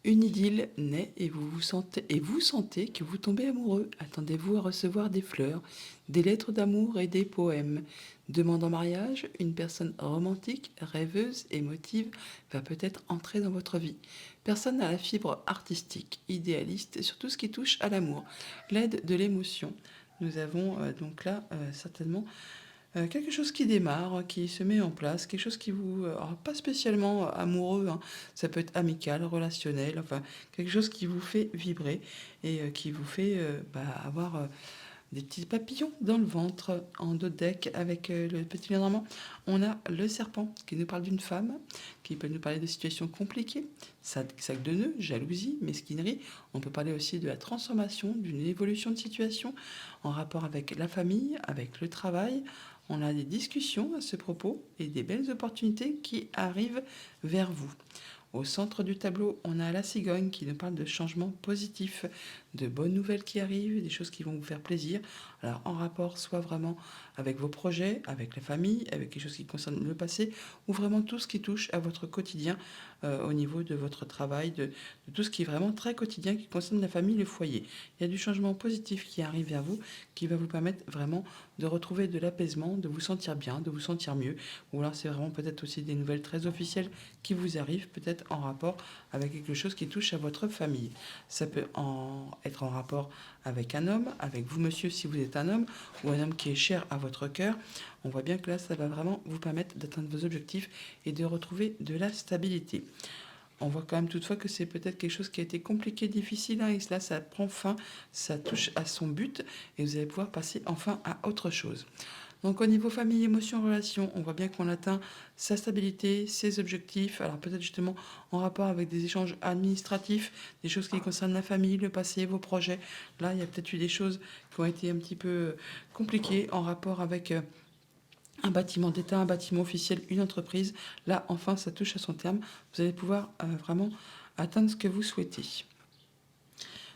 une idylle naît et vous sentez que vous tombez amoureux. Attendez-vous à recevoir des fleurs, des lettres d'amour et des poèmes. Demande en mariage, une personne romantique, rêveuse, émotive va peut-être entrer dans votre vie. Personne à la fibre artistique, idéaliste sur tout ce qui touche à l'amour. L'aide de l'émotion. Nous avons donc là certainement quelque chose qui démarre, qui se met en place, quelque chose qui vous... alors, pas spécialement amoureux, ça peut être amical, relationnel, enfin quelque chose qui vous fait vibrer et qui vous fait avoir des petits papillons dans le ventre. En dos de deck avec le petit lion, on a le serpent qui nous parle d'une femme, qui peut nous parler de situations compliquées, sac de nœuds, jalousie, mesquinerie. On peut parler aussi de la transformation, d'une évolution de situation en rapport avec la famille, avec le travail. On a des discussions à ce propos et des belles opportunités qui arrivent vers vous. Au centre du tableau, on a la cigogne qui nous parle de changements positifs, de bonnes nouvelles qui arrivent, des choses qui vont vous faire plaisir. Alors en rapport soit vraiment avec vos projets, avec la famille, avec quelque chose qui concerne le passé, ou vraiment tout ce qui touche à votre quotidien au niveau de votre travail, de tout ce qui est vraiment très quotidien qui concerne la famille, le foyer. Il y a du changement positif qui arrive vers vous, qui va vous permettre vraiment de retrouver de l'apaisement, de vous sentir bien, de vous sentir mieux. Ou alors c'est vraiment peut-être aussi des nouvelles très officielles qui vous arrivent, peut-être en rapport avec quelque chose qui touche à votre famille. Ça peut être en rapport avec un homme, avec vous monsieur si vous êtes un homme, ou un homme qui est cher à votre cœur. On voit bien que là, ça va vraiment vous permettre d'atteindre vos objectifs et de retrouver de la stabilité. On voit quand même toutefois que c'est peut-être quelque chose qui a été compliqué, difficile, et là, ça prend fin, ça touche à son but, et vous allez pouvoir passer enfin à autre chose. Donc au niveau famille, émotion, relation, on voit bien qu'on atteint sa stabilité, ses objectifs. Alors peut-être justement en rapport avec des échanges administratifs, des choses qui concernent la famille, le passé, vos projets. Là, il y a peut-être eu des choses qui ont été un petit peu compliquées en rapport avec un bâtiment d'État, un bâtiment officiel, une entreprise. Là, enfin, ça touche à son terme. Vous allez pouvoir vraiment atteindre ce que vous souhaitez.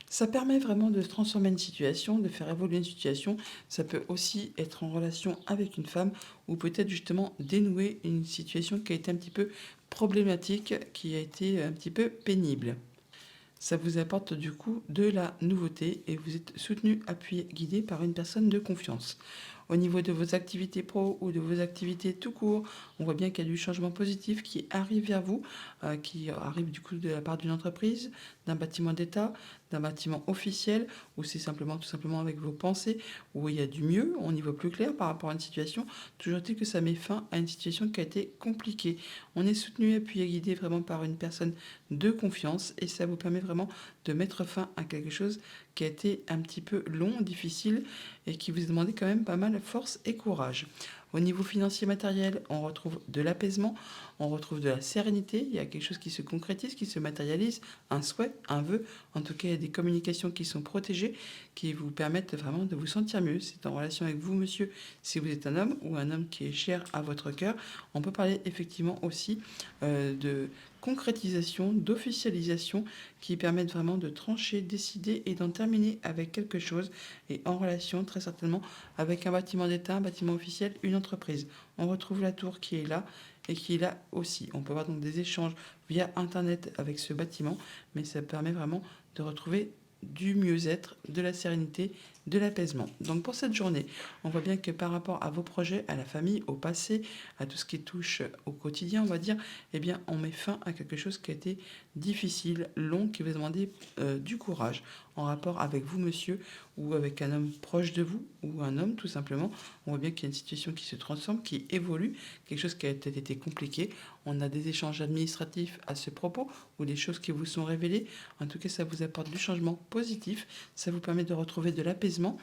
Ça permet vraiment de transformer une situation, de faire évoluer une situation. Ça peut aussi être en relation avec une femme ou peut-être justement dénouer une situation qui a été un petit peu problématique, qui a été un petit peu pénible. Ça vous apporte du coup de la nouveauté et vous êtes soutenu, appuyé, guidé par une personne de confiance. Au niveau de vos activités pro ou de vos activités tout court, on voit bien qu'il y a du changement positif qui arrive vers vous, qui arrive du coup de la part d'une entreprise, d'un bâtiment d'État, d'un bâtiment officiel, ou c'est simplement tout simplement avec vos pensées, où il y a du mieux, on y voit plus clair par rapport à une situation. Toujours dit que ça met fin à une situation qui a été compliquée. On est soutenu, appuyé, guidé vraiment par une personne de confiance et ça vous permet vraiment de mettre fin à quelque chose qui a été un petit peu long, difficile et qui vous a demandé quand même pas mal de force et courage. Au niveau financier matériel, on retrouve de l'apaisement, on retrouve de la sérénité, il y a quelque chose qui se concrétise, qui se matérialise, un souhait, un vœu. En tout cas, il y a des communications qui sont protégées, qui vous permettent vraiment de vous sentir mieux. C'est en relation avec vous, monsieur, si vous êtes un homme ou un homme qui est cher à votre cœur. On peut parler effectivement aussi de concrétisation, d'officialisation qui permettent vraiment de trancher, décider et d'en terminer avec quelque chose et en relation très certainement avec un bâtiment d'État, un bâtiment officiel, une entreprise. On retrouve la tour qui est là et qui est là aussi. On peut avoir donc des échanges via Internet avec ce bâtiment, mais ça permet vraiment de retrouver du mieux-être, de la sérénité, de l'apaisement. Donc pour cette journée, on voit bien que par rapport à vos projets, à la famille, au passé, à tout ce qui touche au quotidien, on va dire, eh bien on met fin à quelque chose qui a été difficile, long, qui vous a demandé du courage en rapport avec vous, monsieur, ou avec un homme proche de vous, ou un homme tout simplement. On voit bien qu'il y a une situation qui se transforme, qui évolue, quelque chose qui a peut-être été compliqué. On a des échanges administratifs à ce propos, ou des choses qui vous sont révélées. En tout cas, ça vous apporte du changement positif, ça vous permet de retrouver de l'apaisement,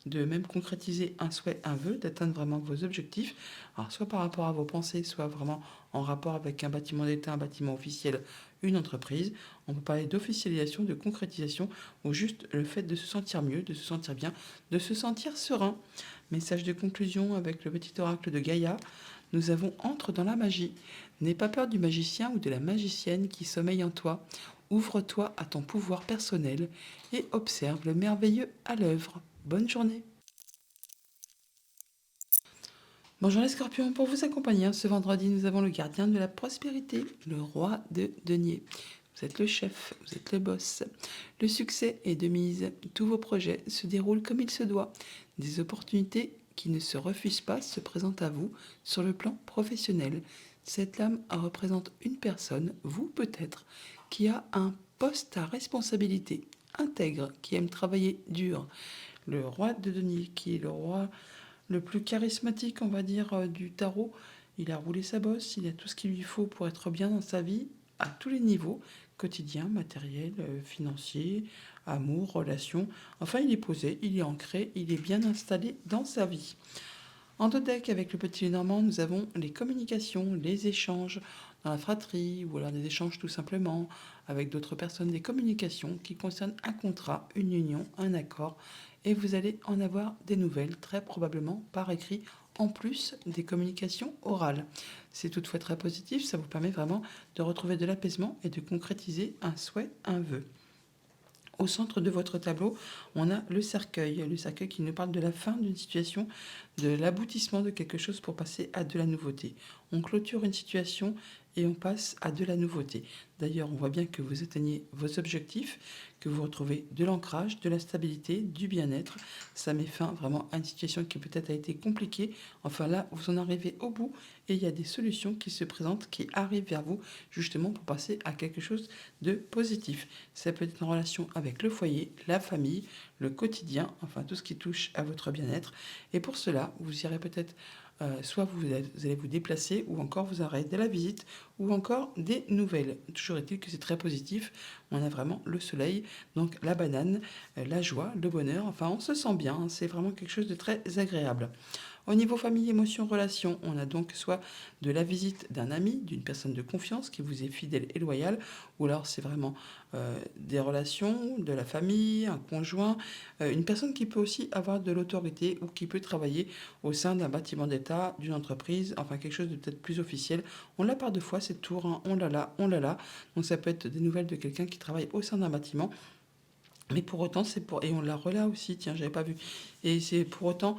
de même concrétiser un souhait, un vœu, d'atteindre vraiment vos objectifs. Alors, soit par rapport à vos pensées, soit vraiment en rapport avec un bâtiment d'État, un bâtiment officiel, une entreprise. On peut parler d'officialisation, de concrétisation, ou juste le fait de se sentir mieux, de se sentir bien, de se sentir serein. Message de conclusion avec le petit oracle de Gaïa. Nous avons entre dans la magie. N'aie pas peur du magicien ou de la magicienne qui sommeille en toi. Ouvre-toi à ton pouvoir personnel et observe le merveilleux à l'œuvre. Bonne journée. Bonjour les scorpions, pour vous accompagner, ce vendredi, nous avons le gardien de la prospérité, le roi de denier. Vous êtes le chef, vous êtes le boss. Le succès est de mise. Tous vos projets se déroulent comme il se doit. Des opportunités qui ne se refusent pas se présentent à vous sur le plan professionnel. Cette lame représente une personne, vous peut-être, qui a un poste à responsabilité, intègre, qui aime travailler dur. Le roi de denier, qui est le roi le plus charismatique, on va dire, du tarot. Il a roulé sa bosse, il a tout ce qu'il lui faut pour être bien dans sa vie, à tous les niveaux, quotidien, matériel, financier, amour, relation. Enfin, il est posé, il est ancré, il est bien installé dans sa vie. En deux decks, avec le petit Lenormand, nous avons les communications, les échanges dans la fratrie, ou alors des échanges tout simplement avec d'autres personnes, des communications qui concernent un contrat, une union, un accord, et vous allez en avoir des nouvelles, très probablement par écrit, en plus des communications orales. C'est toutefois très positif, ça vous permet vraiment de retrouver de l'apaisement et de concrétiser un souhait, un vœu. Au centre de votre tableau, on a le cercueil qui nous parle de la fin d'une situation, de l'aboutissement de quelque chose pour passer à de la nouveauté. On clôture une situation et on passe à de la nouveauté. D'ailleurs, on voit bien que vous atteignez vos objectifs, que vous retrouvez de l'ancrage, de la stabilité, du bien-être. Ça met fin vraiment à une situation qui peut-être a été compliquée. Enfin là, vous en arrivez au bout et il y a des solutions qui se présentent, qui arrivent vers vous justement pour passer à quelque chose de positif. Ça peut être en relation avec le foyer, la famille, le quotidien, enfin tout ce qui touche à votre bien-être. Et pour cela, vous irez peut-être soit vous allez vous déplacer, ou encore vous aurez de la visite, ou encore des nouvelles. Toujours est-il que c'est très positif. On a vraiment le soleil, donc la banane, la joie, le bonheur. Enfin, on se sent bien. C'est vraiment quelque chose de très agréable. Au niveau famille, émotion, relation, on a donc soit de la visite d'un ami, d'une personne de confiance qui vous est fidèle et loyale, ou alors c'est vraiment des relations, de la famille, un conjoint, une personne qui peut aussi avoir de l'autorité ou qui peut travailler au sein d'un bâtiment d'État, d'une entreprise, enfin quelque chose de peut-être plus officiel. On l'a par deux fois cette tour, hein, on l'a là, on l'a là. Donc ça peut être des nouvelles de quelqu'un qui travaille au sein d'un bâtiment. Mais pour autant, c'est pour... Et on l'a relâ aussi, tiens, j'avais pas vu. Et c'est pour autant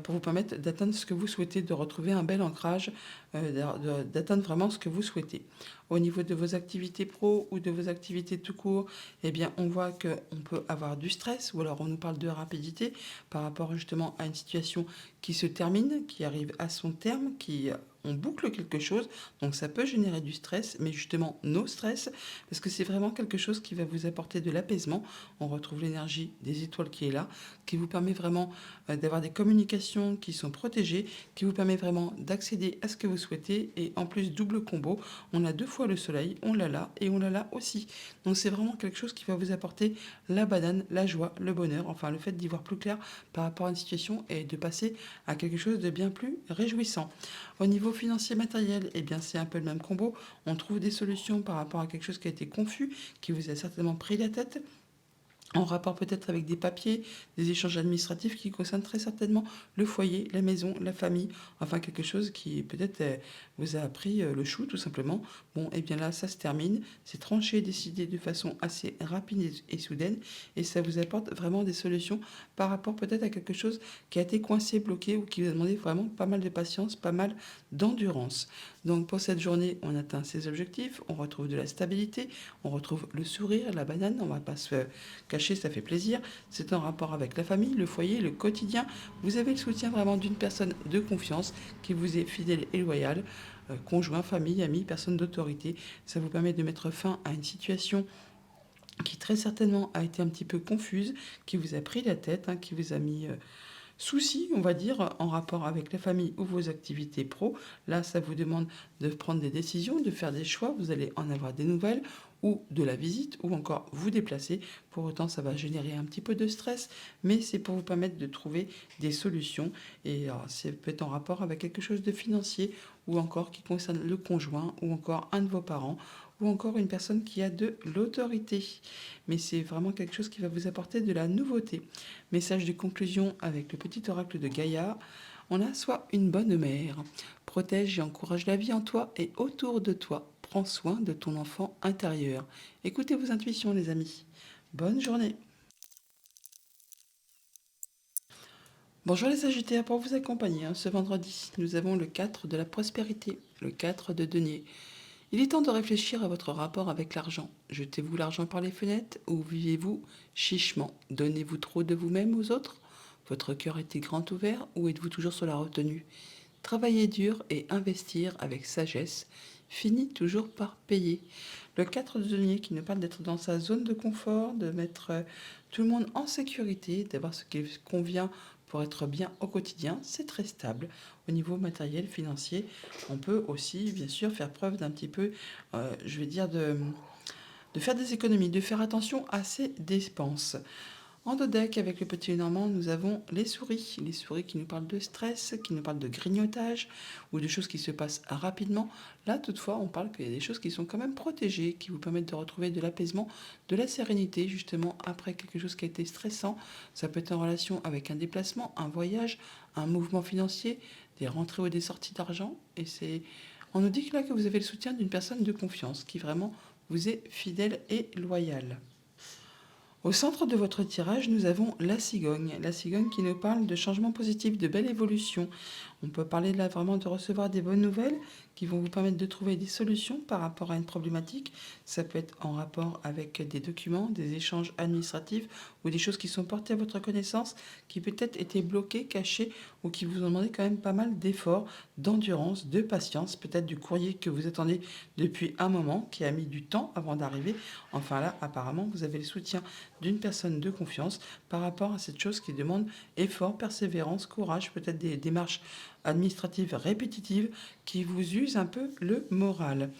pour vous permettre d'atteindre ce que vous souhaitez, de retrouver un bel ancrage, d'atteindre vraiment ce que vous souhaitez. Au niveau de vos activités pro ou de vos activités tout court, eh bien, on voit qu'on peut avoir du stress, ou alors on nous parle de rapidité par rapport justement à une situation qui se termine, qui arrive à son terme, qui... On boucle quelque chose, donc ça peut générer du stress, mais justement nos stress, parce que c'est vraiment quelque chose qui va vous apporter de l'apaisement. On retrouve l'énergie des étoiles qui est là, qui vous permet vraiment vraiment d'avoir des communications qui sont protégées, qui vous permet vraiment d'accéder à ce que vous souhaitez. Et en plus, double combo, on a 2 fois le soleil, on l'a là et on l'a là aussi. Donc c'est vraiment quelque chose qui va vous apporter la banane, la joie, le bonheur, enfin le fait d'y voir plus clair par rapport à une situation et de passer à quelque chose de bien plus réjouissant. Au niveau financier matériel, eh bien c'est un peu le même combo. On trouve des solutions par rapport à quelque chose qui a été confus, qui vous a certainement pris la tête, en rapport peut-être avec des papiers, des échanges administratifs qui concernent très certainement le foyer, la maison, la famille, enfin quelque chose qui peut-être vous a appris le chou tout simplement. Bon, et bien là, ça se termine, c'est tranché, décidé de façon assez rapide et soudaine, et ça vous apporte vraiment des solutions par rapport peut-être à quelque chose qui a été coincé, bloqué, ou qui vous a demandé vraiment pas mal de patience, pas mal d'endurance. Donc pour cette journée, on atteint ses objectifs, on retrouve de la stabilité, on retrouve le sourire, la banane, on va pas se caché, ça fait plaisir. C'est en rapport avec la famille, le foyer, le quotidien. Vous avez le soutien vraiment d'une personne de confiance qui vous est fidèle et loyale, conjoint, famille, amis, personne d'autorité. Ça vous permet de mettre fin à une situation qui très certainement a été un petit peu confuse, qui vous a pris la tête, hein, qui vous a mis souci, on va dire, en rapport avec la famille ou vos activités pro. Là, ça vous demande de prendre des décisions, de faire des choix. Vous allez en avoir des nouvelles ou de la visite ou encore vous déplacer. Pour autant, ça va générer un petit peu de stress, mais c'est pour vous permettre de trouver des solutions. Et ça peut être en rapport avec quelque chose de financier ou encore qui concerne le conjoint ou encore un de vos parents ou encore une personne qui a de l'autorité. Mais c'est vraiment quelque chose qui va vous apporter de la nouveauté. Message de conclusion avec le petit oracle de Gaïa. On a soit une bonne mère, protège et encourage la vie en toi et autour de toi. Prends soin de ton enfant intérieur. Écoutez vos intuitions, les amis. Bonne journée. Bonjour les Sagittaires, pour vous accompagner ce vendredi, nous avons le 4 de la prospérité, le 4 de denier. Il est temps de réfléchir à votre rapport avec l'argent. Jetez-vous l'argent par les fenêtres ou vivez-vous chichement? Donnez-vous trop de vous-même aux autres? Votre cœur est-il grand ouvert ou êtes-vous toujours sur la retenue? Travailler dur et investir avec sagesse finit toujours par payer. Le 4 de denier qui nous parle d'être dans sa zone de confort, de mettre tout le monde en sécurité, d'avoir ce qui convient pour être bien au quotidien, c'est très stable. Au niveau matériel, financier, on peut aussi bien sûr faire preuve d'un petit peu, je vais dire, de faire des économies, de faire attention à ses dépenses. En dodeck, avec le petit Normand, nous avons les souris. Les souris qui nous parlent de stress, qui nous parlent de grignotage ou de choses qui se passent rapidement. Là, toutefois, on parle qu'il y a des choses qui sont quand même protégées, qui vous permettent de retrouver de l'apaisement, de la sérénité, justement, après quelque chose qui a été stressant. Ça peut être en relation avec un déplacement, un voyage, un mouvement financier, des rentrées ou des sorties d'argent. Et c'est... On nous dit que là que vous avez le soutien d'une personne de confiance qui vraiment vous est fidèle et loyale. Au centre de votre tirage, nous avons la cigogne. La cigogne qui nous parle de changements positifs, de belle évolution. On peut parler là vraiment de recevoir des bonnes nouvelles qui vont vous permettre de trouver des solutions par rapport à une problématique. Ça peut être en rapport avec des documents, des échanges administratifs ou des choses qui sont portées à votre connaissance, qui peut-être étaient bloquées, cachées ou qui vous ont demandé quand même pas mal d'efforts, d'endurance, de patience, peut-être du courrier que vous attendez depuis un moment, qui a mis du temps avant d'arriver. Enfin là, apparemment, vous avez le soutien d'une personne de confiance par rapport à cette chose qui demande effort, persévérance, courage, peut-être des démarches administratives répétitives qui vous usent un peu le moral.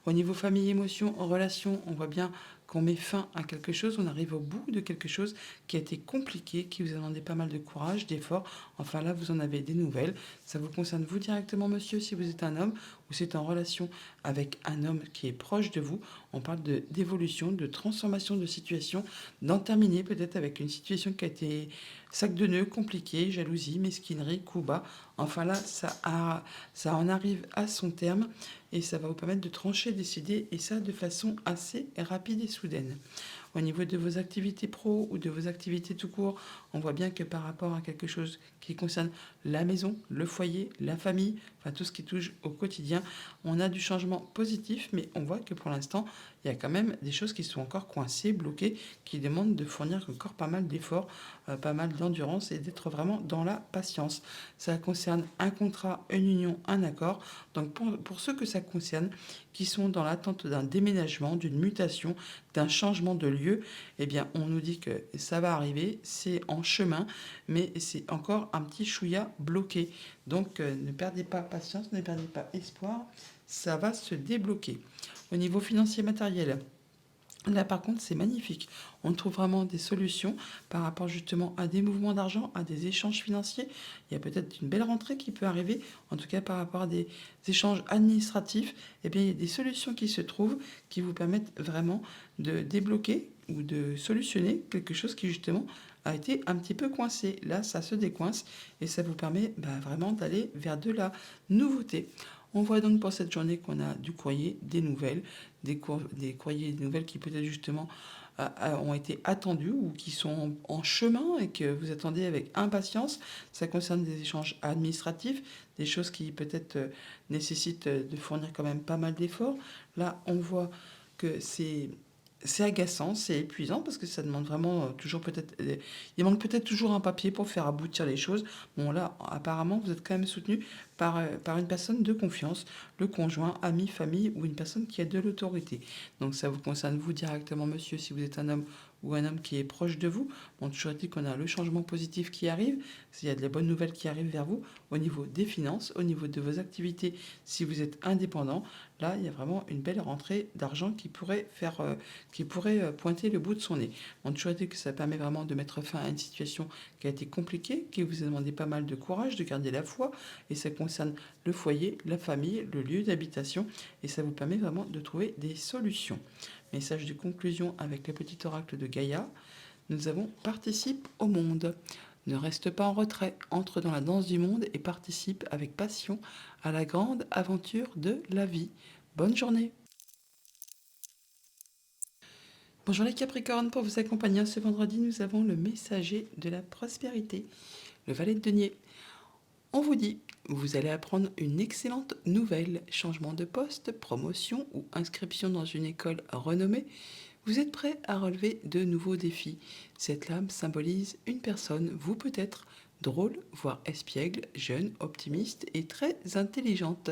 Au niveau famille, émotion, relation, on voit bien qu'on met fin à quelque chose, on arrive au bout de quelque chose qui a été compliqué, qui vous a demandé pas mal de courage, d'effort. Enfin là, vous en avez des nouvelles. Ça vous concerne vous directement, monsieur, si vous êtes un homme, ou c'est en relation avec un homme qui est proche de vous. On parle d'évolution, de transformation de situation, d'en terminer peut-être avec une situation qui a été sac de nœuds, compliquée, jalousie, mesquinerie, coup bas. Enfin là, ça en arrive à son terme et ça va vous permettre de trancher, décider, et ça de façon assez rapide et soudaine. Au niveau de vos activités pro ou de vos activités tout court, on voit bien que par rapport à quelque chose qui concerne la maison, le foyer, la famille, enfin tout ce qui touche au quotidien, on a du changement positif, mais on voit que pour l'instant, il y a quand même des choses qui sont encore coincées, bloquées, qui demandent de fournir encore pas mal d'efforts, pas mal d'endurance et d'être vraiment dans la patience. Ça concerne un contrat, une union, un accord. Donc pour ceux que ça concerne, qui sont dans l'attente d'un déménagement, d'une mutation, d'un changement de lieu, eh bien on nous dit que ça va arriver, c'est en en chemin, mais c'est encore un petit chouïa bloqué. Donc ne perdez pas patience, ne perdez pas espoir, ça va se débloquer. Au niveau financier matériel, là, par contre, c'est magnifique. On trouve vraiment des solutions par rapport justement à des mouvements d'argent, à des échanges financiers. Il y a peut-être une belle rentrée qui peut arriver. En tout cas, par rapport à des échanges administratifs, eh bien, il y a des solutions qui se trouvent qui vous permettent vraiment de débloquer ou de solutionner quelque chose qui justement a été un petit peu coincé. Là, ça se décoince et ça vous permet vraiment d'aller vers de la nouveauté. On voit donc pour cette journée qu'on a du courrier, des nouvelles, des courriers, des nouvelles qui peut-être justement ont été attendus ou qui sont en chemin et que vous attendez avec impatience. Ça concerne des échanges administratifs, des choses qui peut-être nécessitent de fournir quand même pas mal d'efforts. Là, on voit que c'est agaçant, c'est épuisant parce que ça demande vraiment toujours peut-être. Il manque peut-être toujours un papier pour faire aboutir les choses. Bon, là, apparemment, vous êtes quand même soutenu par une personne de confiance, le conjoint, ami, famille ou une personne qui a de l'autorité. Donc, ça vous concerne vous directement, monsieur, si vous êtes un homme ou un homme qui est proche de vous. Bon, toujours dit qu'on a le changement positif qui arrive, s'il y a de la bonne nouvelle qui arrive vers vous au niveau des finances, au niveau de vos activités, si vous êtes indépendant. Là, il y a vraiment une belle rentrée d'argent qui pourrait pointer le bout de son nez. On a toujours dit que ça permet vraiment de mettre fin à une situation qui a été compliquée, qui vous a demandé pas mal de courage, de garder la foi, et ça concerne le foyer, la famille, le lieu d'habitation, et ça vous permet vraiment de trouver des solutions. Message de conclusion avec le petit oracle de Gaïa. Nous avons participe au monde. Ne reste pas en retrait, entre dans la danse du monde et participe avec passion à la grande aventure de la vie. Bonne journée. Bonjour les Capricornes, pour vous accompagner ce vendredi, nous avons le messager de la prospérité, le valet de denier. On vous dit, vous allez apprendre une excellente nouvelle, changement de poste, promotion ou inscription dans une école renommée. Vous êtes prêt à relever de nouveaux défis. Cette lame symbolise une personne, vous peut-être, drôle, voire espiègle, jeune, optimiste et très intelligente.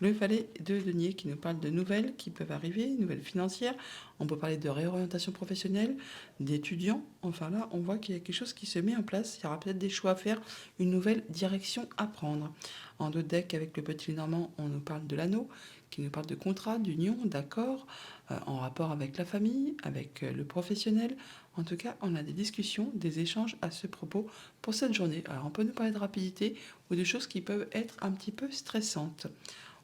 Le valet de denier qui nous parle de nouvelles qui peuvent arriver, nouvelles financières. On peut parler de réorientation professionnelle, d'étudiants. Enfin là, on voit qu'il y a quelque chose qui se met en place. Il y aura peut-être des choix à faire, une nouvelle direction à prendre. En deux decks, avec le petit Normand, on nous parle de l'anneau, qui nous parle de contrat, d'union, d'accord, en rapport avec la famille, avec le professionnel. En tout cas, on a des discussions, des échanges à ce propos pour cette journée. Alors, on peut nous parler de rapidité ou de choses qui peuvent être un petit peu stressantes.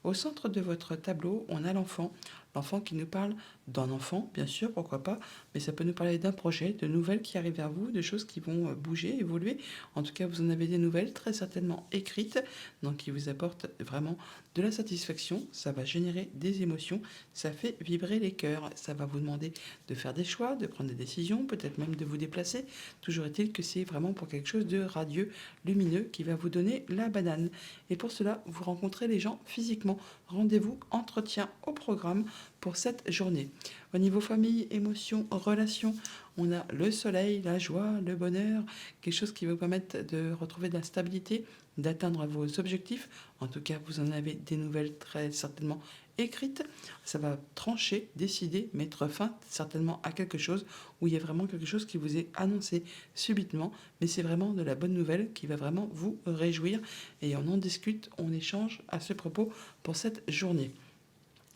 Au centre de votre tableau, on a l'enfant. L'enfant qui nous parle d'un enfant, bien sûr, pourquoi pas, mais ça peut nous parler d'un projet, de nouvelles qui arrivent vers vous, de choses qui vont bouger, évoluer. En tout cas, vous en avez des nouvelles très certainement écrites, donc qui vous apportent vraiment de la satisfaction. Ça va générer des émotions, ça fait vibrer les cœurs. Ça va vous demander de faire des choix, de prendre des décisions, peut-être même de vous déplacer. Toujours est-il que c'est vraiment pour quelque chose de radieux, lumineux, qui va vous donner la banane. Et pour cela, vous rencontrez les gens physiquement. Rendez-vous entretien au programme pour cette journée. Au niveau famille, émotions, relations, on a le soleil, la joie, le bonheur, quelque chose qui va vous permettre de retrouver de la stabilité, d'atteindre vos objectifs. En tout cas, vous en avez des nouvelles très certainement écrites. Ça va trancher, décider, mettre fin certainement à quelque chose où il y a vraiment quelque chose qui vous est annoncé subitement, mais c'est vraiment de la bonne nouvelle qui va vraiment vous réjouir et on en discute, on échange à ce propos pour cette journée.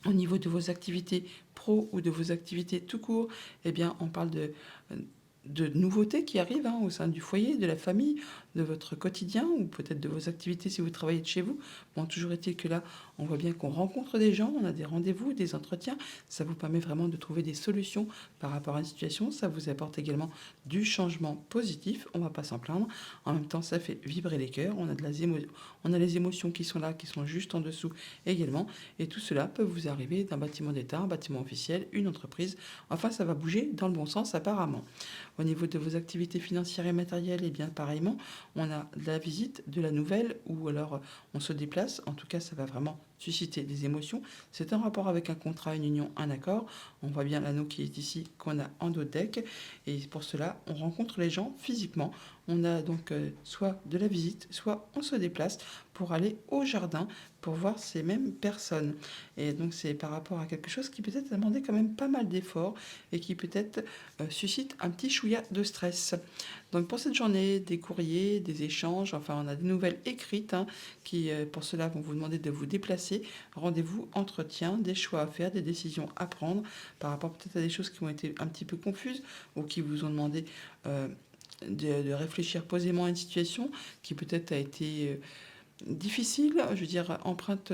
Au niveau de vos activités pro ou de vos activités tout court, eh bien, on parle de nouveautés qui arrivent au sein du foyer, de la famille, de votre quotidien ou peut-être de vos activités si vous travaillez de chez vous. Bon, toujours est-il que là, on voit bien qu'on rencontre des gens, on a des rendez-vous, des entretiens. Ça vous permet vraiment de trouver des solutions par rapport à une situation. Ça vous apporte également du changement positif. On ne va pas s'en plaindre. En même temps, ça fait vibrer les cœurs. On a les émotions qui sont là, qui sont juste en dessous également. Et tout cela peut vous arriver d'un bâtiment d'État, un bâtiment officiel, une entreprise. Enfin, ça va bouger dans le bon sens apparemment. Au niveau de vos activités financières et matérielles, et bien pareillement, on a la visite de la nouvelle ou alors on se déplace. En tout cas, ça va vraiment susciter des émotions. C'est en rapport avec un contrat, une union, un accord. On voit bien l'anneau qui est ici qu'on a en dos de deck. Et pour cela, on rencontre les gens physiquement. On a donc soit de la visite, soit on se déplace pour aller au jardin pour voir ces mêmes personnes. Et donc c'est par rapport à quelque chose qui peut-être a demandé quand même pas mal d'efforts et qui peut-être suscite un petit chouïa de stress. Donc pour cette journée, des courriers, des échanges, enfin on a des nouvelles écrites qui pour cela vont vous demander de vous déplacer. Rendez-vous, entretien, des choix à faire, des décisions à prendre par rapport peut-être à des choses qui ont été un petit peu confuses ou qui vous ont demandé de réfléchir posément à une situation qui peut-être a été difficile, je veux dire empreinte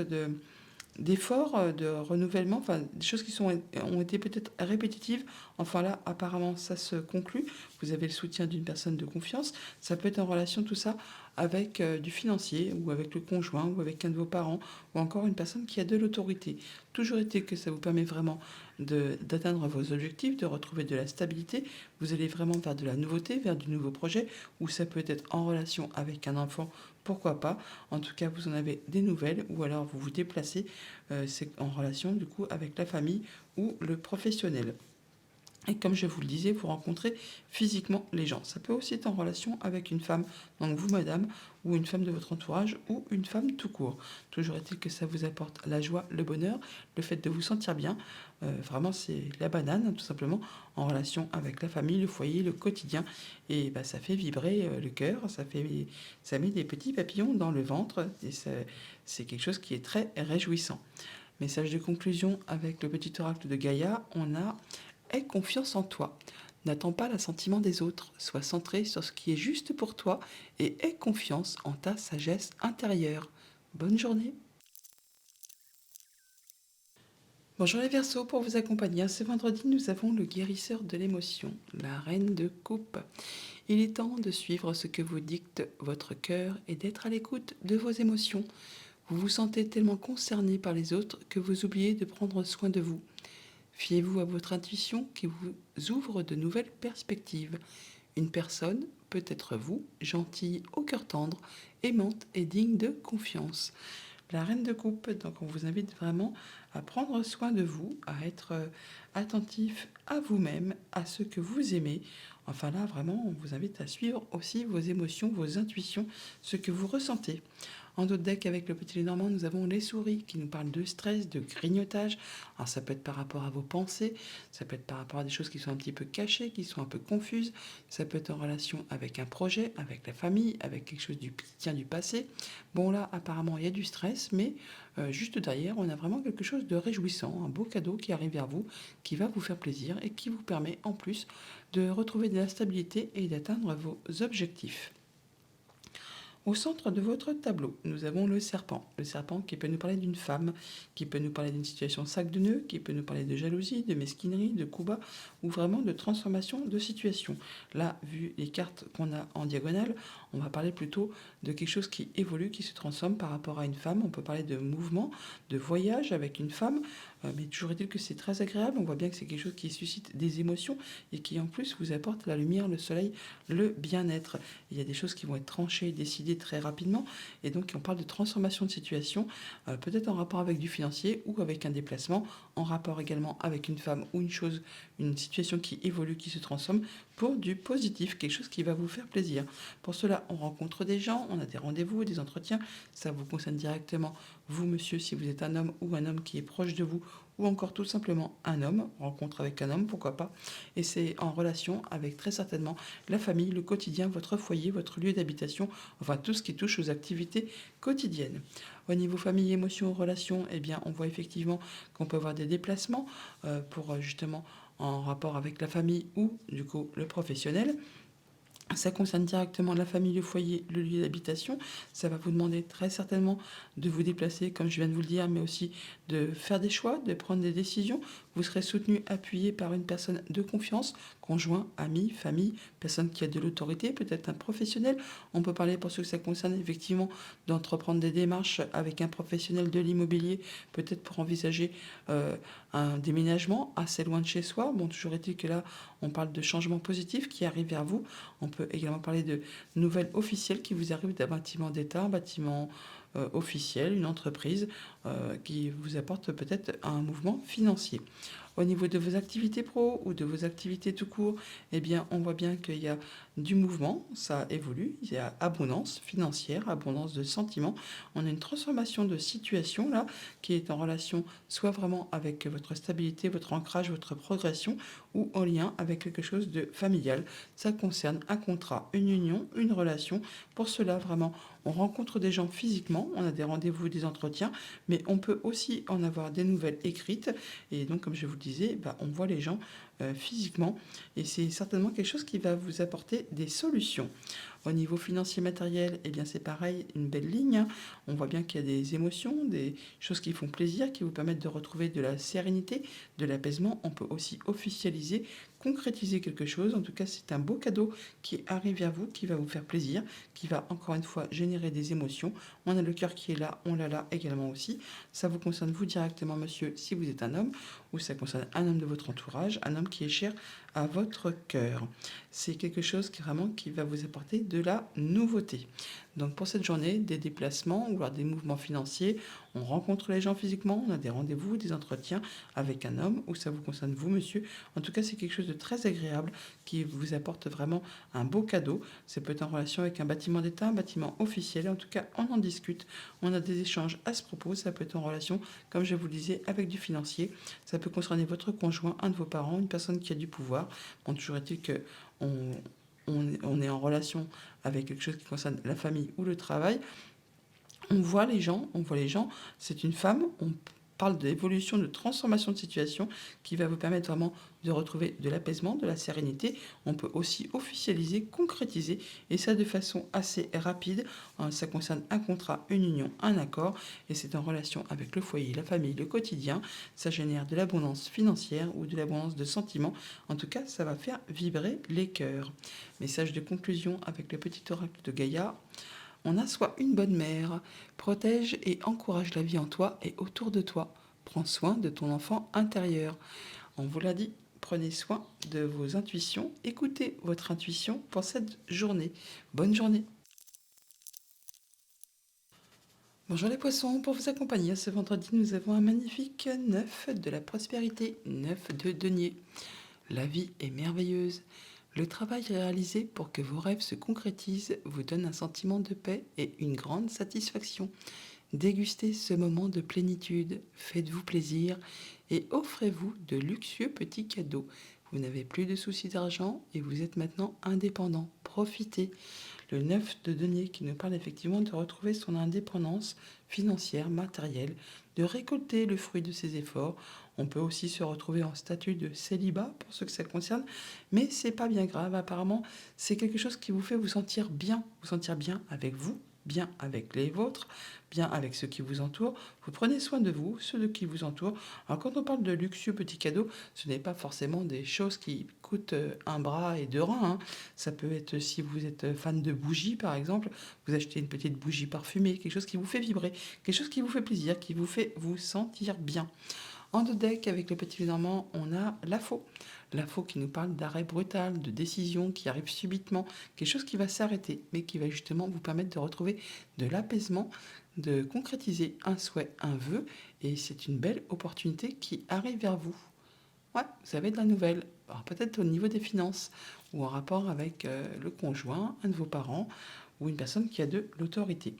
d'efforts, de renouvellement, enfin des choses qui ont été peut-être répétitives. Enfin là, apparemment, ça se conclut. Vous avez le soutien d'une personne de confiance. Ça peut être en relation tout ça avec du financier ou avec le conjoint ou avec un de vos parents ou encore une personne qui a de l'autorité. Toujours été que ça vous permet vraiment d'atteindre vos objectifs, de retrouver de la stabilité. Vous allez vraiment vers de la nouveauté, vers du nouveau projet ou ça peut être en relation avec un enfant. Pourquoi pas? En tout cas, vous en avez des nouvelles ou alors vous vous déplacez. C'est en relation du coup avec la famille ou le professionnel. Et comme je vous le disais, vous rencontrez physiquement les gens. Ça peut aussi être en relation avec une femme, donc vous madame, ou une femme de votre entourage, ou une femme tout court. Toujours est-il que ça vous apporte la joie, le bonheur, le fait de vous sentir bien. Vraiment, c'est la banane, tout simplement, en relation avec la famille, le foyer, le quotidien. Et bah, ça fait vibrer le cœur, ça met des petits papillons dans le ventre, et c'est quelque chose qui est très réjouissant. Message de conclusion avec le petit oracle de Gaïa, on a aie confiance en toi. N'attends pas l'assentiment des autres. Sois centré sur ce qui est juste pour toi et aie confiance en ta sagesse intérieure. Bonne journée. Bonjour les Verseaux, pour vous accompagner, ce vendredi, nous avons le guérisseur de l'émotion, la reine de coupe. Il est temps de suivre ce que vous dicte votre cœur et d'être à l'écoute de vos émotions. Vous vous sentez tellement concerné par les autres que vous oubliez de prendre soin de vous. Fiez-vous à votre intuition qui vous ouvre de nouvelles perspectives. Une personne peut être vous, gentille, au cœur tendre, aimante et digne de confiance. La reine de coupe, donc on vous invite vraiment à prendre soin de vous, à être attentif à vous-même, à ce que vous aimez. Enfin là, vraiment, on vous invite à suivre aussi vos émotions, vos intuitions, ce que vous ressentez. En d'autres deck, avec le petit Lénormand, nous avons les souris qui nous parlent de stress, de grignotage. Alors ça peut être par rapport à vos pensées, ça peut être par rapport à des choses qui sont un petit peu cachées, qui sont un peu confuses. Ça peut être en relation avec un projet, avec la famille, avec quelque chose qui tient du passé. Bon là, apparemment, il y a du stress, mais juste derrière, on a vraiment quelque chose de réjouissant, un beau cadeau qui arrive vers vous, qui va vous faire plaisir et qui vous permet en plus de retrouver de la stabilité et d'atteindre vos objectifs. Au centre de votre tableau, nous avons le serpent. Le serpent qui peut nous parler d'une femme, qui peut nous parler d'une situation sac de nœud, qui peut nous parler de jalousie, de mesquinerie, de coup bas, ou vraiment de transformation de situation. Là, vu les cartes qu'on a en diagonale, on va parler plutôt de quelque chose qui évolue, qui se transforme par rapport à une femme. On peut parler de mouvement, de voyage avec une femme, mais toujours est-il que c'est très agréable. On voit bien que c'est quelque chose qui suscite des émotions et qui en plus vous apporte la lumière, le soleil, le bien-être. Il y a des choses qui vont être tranchées, décidées très rapidement, et donc on parle de transformation de situation, peut-être en rapport avec du financier ou avec un déplacement, en rapport également avec une femme ou une chose, une situation qui évolue, qui se transforme, pour du positif, quelque chose qui va vous faire plaisir. Pour cela, on rencontre des gens, on a des rendez-vous, des entretiens, ça vous concerne directement, vous monsieur, si vous êtes un homme ou un homme qui est proche de vous, ou encore tout simplement un homme, rencontre avec un homme, pourquoi pas, et c'est en relation avec très certainement la famille, le quotidien, votre foyer, votre lieu d'habitation, enfin tout ce qui touche aux activités quotidiennes. Au niveau famille, émotions, relations, eh bien on voit effectivement qu'on peut avoir des déplacements pour justement en rapport avec la famille ou du coup le professionnel. Ça concerne directement la famille, le foyer, le lieu d'habitation. Ça va vous demander très certainement de vous déplacer, comme je viens de vous le dire, mais aussi de faire des choix, de prendre des décisions. Vous serez soutenu, appuyé par une personne de confiance, conjoint, ami, famille, personne qui a de l'autorité, peut-être un professionnel. On peut parler, pour ceux que ça concerne, effectivement, d'entreprendre des démarches avec un professionnel de l'immobilier, peut-être pour envisager un déménagement assez loin de chez soi. Bon, toujours est-il que là, on parle de changements positifs qui arrivent vers vous. On peut également parler de nouvelles officielles qui vous arrivent d'un bâtiment d'État, un bâtiment officielle, une entreprise qui vous apporte peut-être un mouvement financier. Au niveau de vos activités pro ou de vos activités tout court, eh bien, on voit bien qu'il y a du mouvement, ça évolue, il y a abondance financière, abondance de sentiments. On a une transformation de situation là qui est en relation soit vraiment avec votre stabilité, votre ancrage, votre progression ou en lien avec quelque chose de familial. Ça concerne un contrat, une union, une relation. Pour cela, vraiment, on rencontre des gens physiquement, on a des rendez-vous, des entretiens, mais on peut aussi en avoir des nouvelles écrites. Et donc, comme je vous le disais, bah, on voit les gens physiquement et c'est certainement quelque chose qui va vous apporter des solutions. Au niveau financier matériel, eh bien c'est pareil, une belle ligne, hein. On voit bien qu'il y a des émotions, des choses qui font plaisir, qui vous permettent de retrouver de la sérénité, de l'apaisement. On peut aussi officialiser, concrétiser quelque chose. En tout cas, c'est un beau cadeau qui arrive vers vous, qui va vous faire plaisir, qui va encore une fois générer des émotions. On a le cœur qui est là, on l'a là également aussi. Ça vous concerne vous directement, monsieur, si vous êtes un homme, ou ça concerne un homme de votre entourage, un homme qui est cher à votre cœur. C'est quelque chose qui vraiment qui va vous apporter de la nouveauté. Donc pour cette journée, des déplacements ou alors des mouvements financiers, on rencontre les gens physiquement, on a des rendez-vous, des entretiens avec un homme, ou ça vous concerne vous, monsieur. En tout cas, c'est quelque chose de très agréable qui vous apporte vraiment un beau cadeau. C'est peut-être en relation avec un bâtiment d'État, un bâtiment officiel. En tout cas, on en discute. On a des échanges à ce propos. Ça peut être en relation, comme je vous le disais, avec du financier. Ça peut concerner votre conjoint, un de vos parents, une personne qui a du pouvoir. Bon, toujours est-il que on, on est en relation avec quelque chose qui concerne la famille ou le travail. On voit les gens, c'est une femme, on parle d'évolution, de transformation de situation qui va vous permettre vraiment de retrouver de l'apaisement, de la sérénité. On peut aussi officialiser, concrétiser, et ça de façon assez rapide. Ça concerne un contrat, une union, un accord, et c'est en relation avec le foyer, la famille, le quotidien. Ça génère de l'abondance financière ou de l'abondance de sentiments. En tout cas, ça va faire vibrer les cœurs. Message de conclusion avec le petit oracle de Gaïa. On a soit une bonne mère, protège et encourage la vie en toi et autour de toi. Prends soin de ton enfant intérieur. On vous l'a dit, prenez soin de vos intuitions. Écoutez votre intuition pour cette journée. Bonne journée. Bonjour les poissons, pour vous accompagner ce vendredi, nous avons un magnifique 9 de la prospérité, 9 de denier. La vie est merveilleuse. Le travail réalisé pour que vos rêves se concrétisent vous donne un sentiment de paix et une grande satisfaction. Dégustez ce moment de plénitude, faites-vous plaisir et offrez-vous de luxueux petits cadeaux. Vous n'avez plus de soucis d'argent et vous êtes maintenant indépendant. Profitez. Le 9 de denier qui nous parle effectivement de retrouver son indépendance financière, matérielle, de récolter le fruit de ses efforts. On peut aussi se retrouver en statut de célibat pour ceux que ça concerne, mais c'est pas bien grave. Apparemment, c'est quelque chose qui vous fait vous sentir bien avec vous, bien avec les vôtres, bien avec ceux qui vous entourent. Vous prenez soin de vous, ceux de qui vous entourent. Alors quand on parle de luxueux petits cadeaux, ce n'est pas forcément des choses qui coûtent un bras et deux reins, hein. Ça peut être, si vous êtes fan de bougies par exemple, vous achetez une petite bougie parfumée, quelque chose qui vous fait vibrer, quelque chose qui vous fait plaisir, qui vous fait vous sentir bien. En deux decks, avec le petit Lenormand, on a la faux. La faux qui nous parle d'arrêt brutal, de décision qui arrive subitement, quelque chose qui va s'arrêter, mais qui va justement vous permettre de retrouver de l'apaisement, de concrétiser un souhait, un vœu, et c'est une belle opportunité qui arrive vers vous. Ouais, vous avez de la nouvelle. Alors, peut-être au niveau des finances, ou en rapport avec le conjoint, un de vos parents, ou une personne qui a de l'autorité.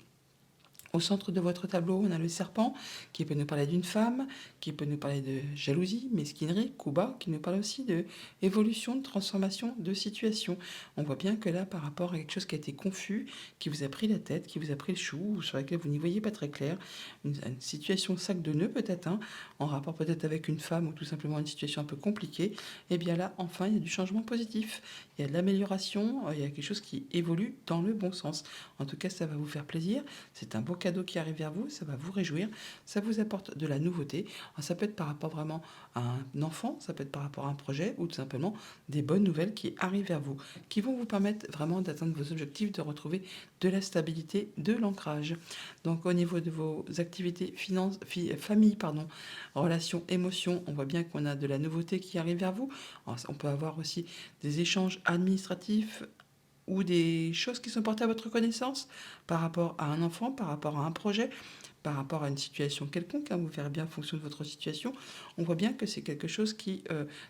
Au centre de votre tableau, on a le serpent qui peut nous parler d'une femme, qui peut nous parler de jalousie, mesquinerie, coup bas, qui nous parle aussi de évolution, de transformation, de situation. On voit bien que là, par rapport à quelque chose qui a été confus, qui vous a pris la tête, qui vous a pris le chou, ou sur laquelle vous n'y voyez pas très clair, une situation sac de nœuds peut-être, hein, en rapport peut-être avec une femme ou tout simplement une situation un peu compliquée, et bien là, enfin, il y a du changement positif, il y a de l'amélioration, il y a quelque chose qui évolue dans le bon sens. En tout cas, ça va vous faire plaisir. C'est un beau cadeau qui arrive vers vous, ça va vous réjouir, ça vous apporte de la nouveauté. Alors, ça peut être par rapport vraiment à un enfant, ça peut être par rapport à un projet ou tout simplement des bonnes nouvelles qui arrivent vers vous, qui vont vous permettre vraiment d'atteindre vos objectifs, de retrouver de la stabilité, de l'ancrage. Donc au niveau de vos activités famille, relations, émotions, on voit bien qu'on a de la nouveauté qui arrive vers vous. Alors, on peut avoir aussi des échanges administratifs ou des choses qui sont portées à votre connaissance par rapport à un enfant, par rapport à un projet, par rapport à une situation quelconque, hein, vous verrez bien en fonction de votre situation, on voit bien que c'est quelque chose qui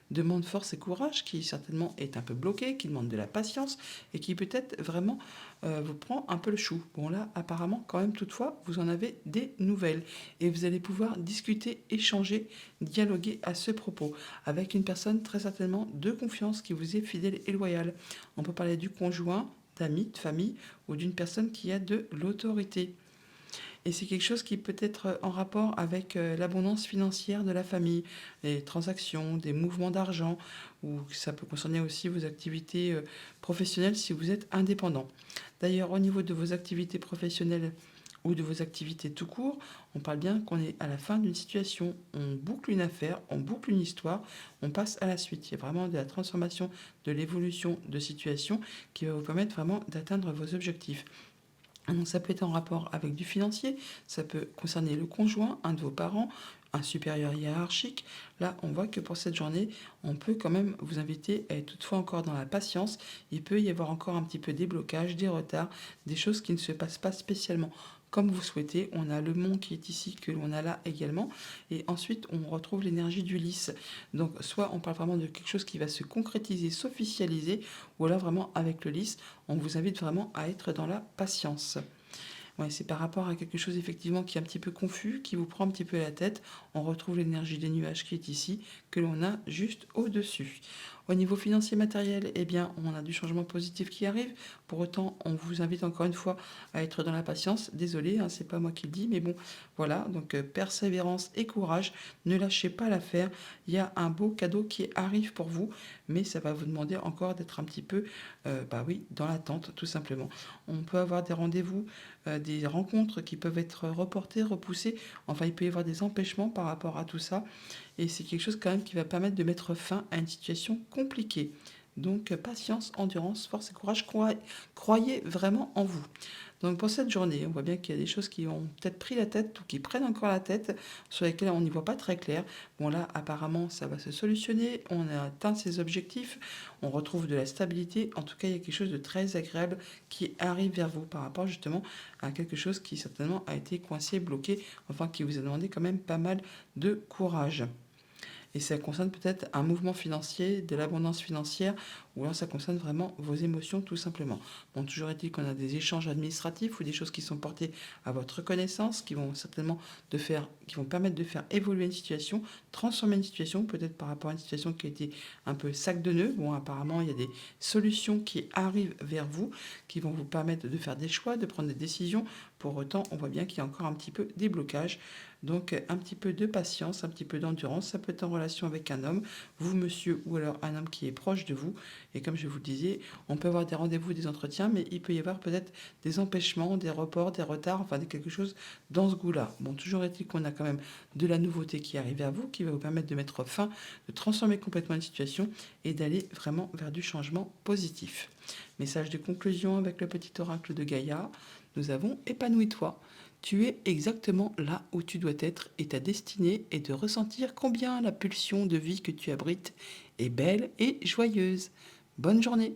demande force et courage, qui certainement est un peu bloqué, qui demande de la patience et qui peut-être vraiment vous prend un peu le chou. Bon là, apparemment, quand même, toutefois, vous en avez des nouvelles et vous allez pouvoir discuter, échanger, dialoguer à ce propos avec une personne très certainement de confiance qui vous est fidèle et loyale. On peut parler du conjoint, d'amis, de famille ou d'une personne qui a de l'autorité. Et c'est quelque chose qui peut être en rapport avec l'abondance financière de la famille, les transactions, des mouvements d'argent, ou ça peut concerner aussi vos activités professionnelles si vous êtes indépendant. D'ailleurs, au niveau de vos activités professionnelles ou de vos activités tout court, on parle bien qu'on est à la fin d'une situation, on boucle une affaire, on boucle une histoire, on passe à la suite. Il y a vraiment de la transformation, de l'évolution de situation qui va vous permettre vraiment d'atteindre vos objectifs. Donc ça peut être en rapport avec du financier, ça peut concerner le conjoint, un de vos parents, un supérieur hiérarchique. Là, on voit que pour cette journée, on peut quand même vous inviter à être toutefois encore dans la patience. Il peut y avoir encore un petit peu des blocages, des retards, des choses qui ne se passent pas spécialement comme vous souhaitez. On a le mont qui est ici, que l'on a là également. Et ensuite, on retrouve l'énergie du lys. Donc, soit on parle vraiment de quelque chose qui va se concrétiser, s'officialiser, ou alors vraiment avec le lys, on vous invite vraiment à être dans la patience. Ouais, c'est par rapport à quelque chose effectivement qui est un petit peu confus, qui vous prend un petit peu la tête. On retrouve l'énergie des nuages qui est ici, que l'on a juste au-dessus. Au niveau financier matériel, eh bien, on a du changement positif qui arrive. Pour autant, on vous invite encore une fois à être dans la patience. Désolé, hein, c'est pas moi qui le dis, mais bon, voilà. Donc, persévérance et courage. Ne lâchez pas l'affaire. Il y a un beau cadeau qui arrive pour vous, mais ça va vous demander encore d'être un petit peu, bah oui, dans l'attente, tout simplement. On peut avoir des rendez-vous, des rencontres qui peuvent être reportées, repoussées. Enfin, il peut y avoir des empêchements par rapport à tout ça. Et c'est quelque chose quand même qui va permettre de mettre fin à une situation compliquée. Donc, patience, endurance, force et courage, croyez vraiment en vous. Donc pour cette journée, on voit bien qu'il y a des choses qui ont peut-être pris la tête ou qui prennent encore la tête, sur lesquelles on n'y voit pas très clair. Bon là, apparemment, ça va se solutionner, on a atteint ses objectifs, on retrouve de la stabilité. En tout cas, il y a quelque chose de très agréable qui arrive vers vous par rapport justement à quelque chose qui certainement a été coincé, bloqué, enfin qui vous a demandé quand même pas mal de courage. Et ça concerne peut-être un mouvement financier, de l'abondance financière, ou alors ça concerne vraiment vos émotions tout simplement. Bon, toujours est-il qu'on a des échanges administratifs ou des choses qui sont portées à votre connaissance, qui vont certainement qui vont permettre de faire évoluer une situation, transformer une situation, peut-être par rapport à une situation qui a été un peu sac de nœuds. Bon, apparemment, il y a des solutions qui arrivent vers vous, qui vont vous permettre de faire des choix, de prendre des décisions. Pour autant, on voit bien qu'il y a encore un petit peu des blocages. Donc un petit peu de patience, un petit peu d'endurance, ça peut être en relation avec un homme, vous monsieur, ou alors un homme qui est proche de vous. Et comme je vous le disais, on peut avoir des rendez-vous, des entretiens, mais il peut y avoir peut-être des empêchements, des reports, des retards, enfin quelque chose dans ce goût-là. Bon, toujours est-il qu'on a quand même de la nouveauté qui arrive à vous, qui va vous permettre de mettre fin, de transformer complètement une situation et d'aller vraiment vers du changement positif. Message de conclusion avec le petit oracle de Gaïa. Nous avons épanoui-toi. Tu es exactement là où tu dois être et ta destinée est de ressentir combien la pulsion de vie que tu abrites est belle et joyeuse. Bonne journée!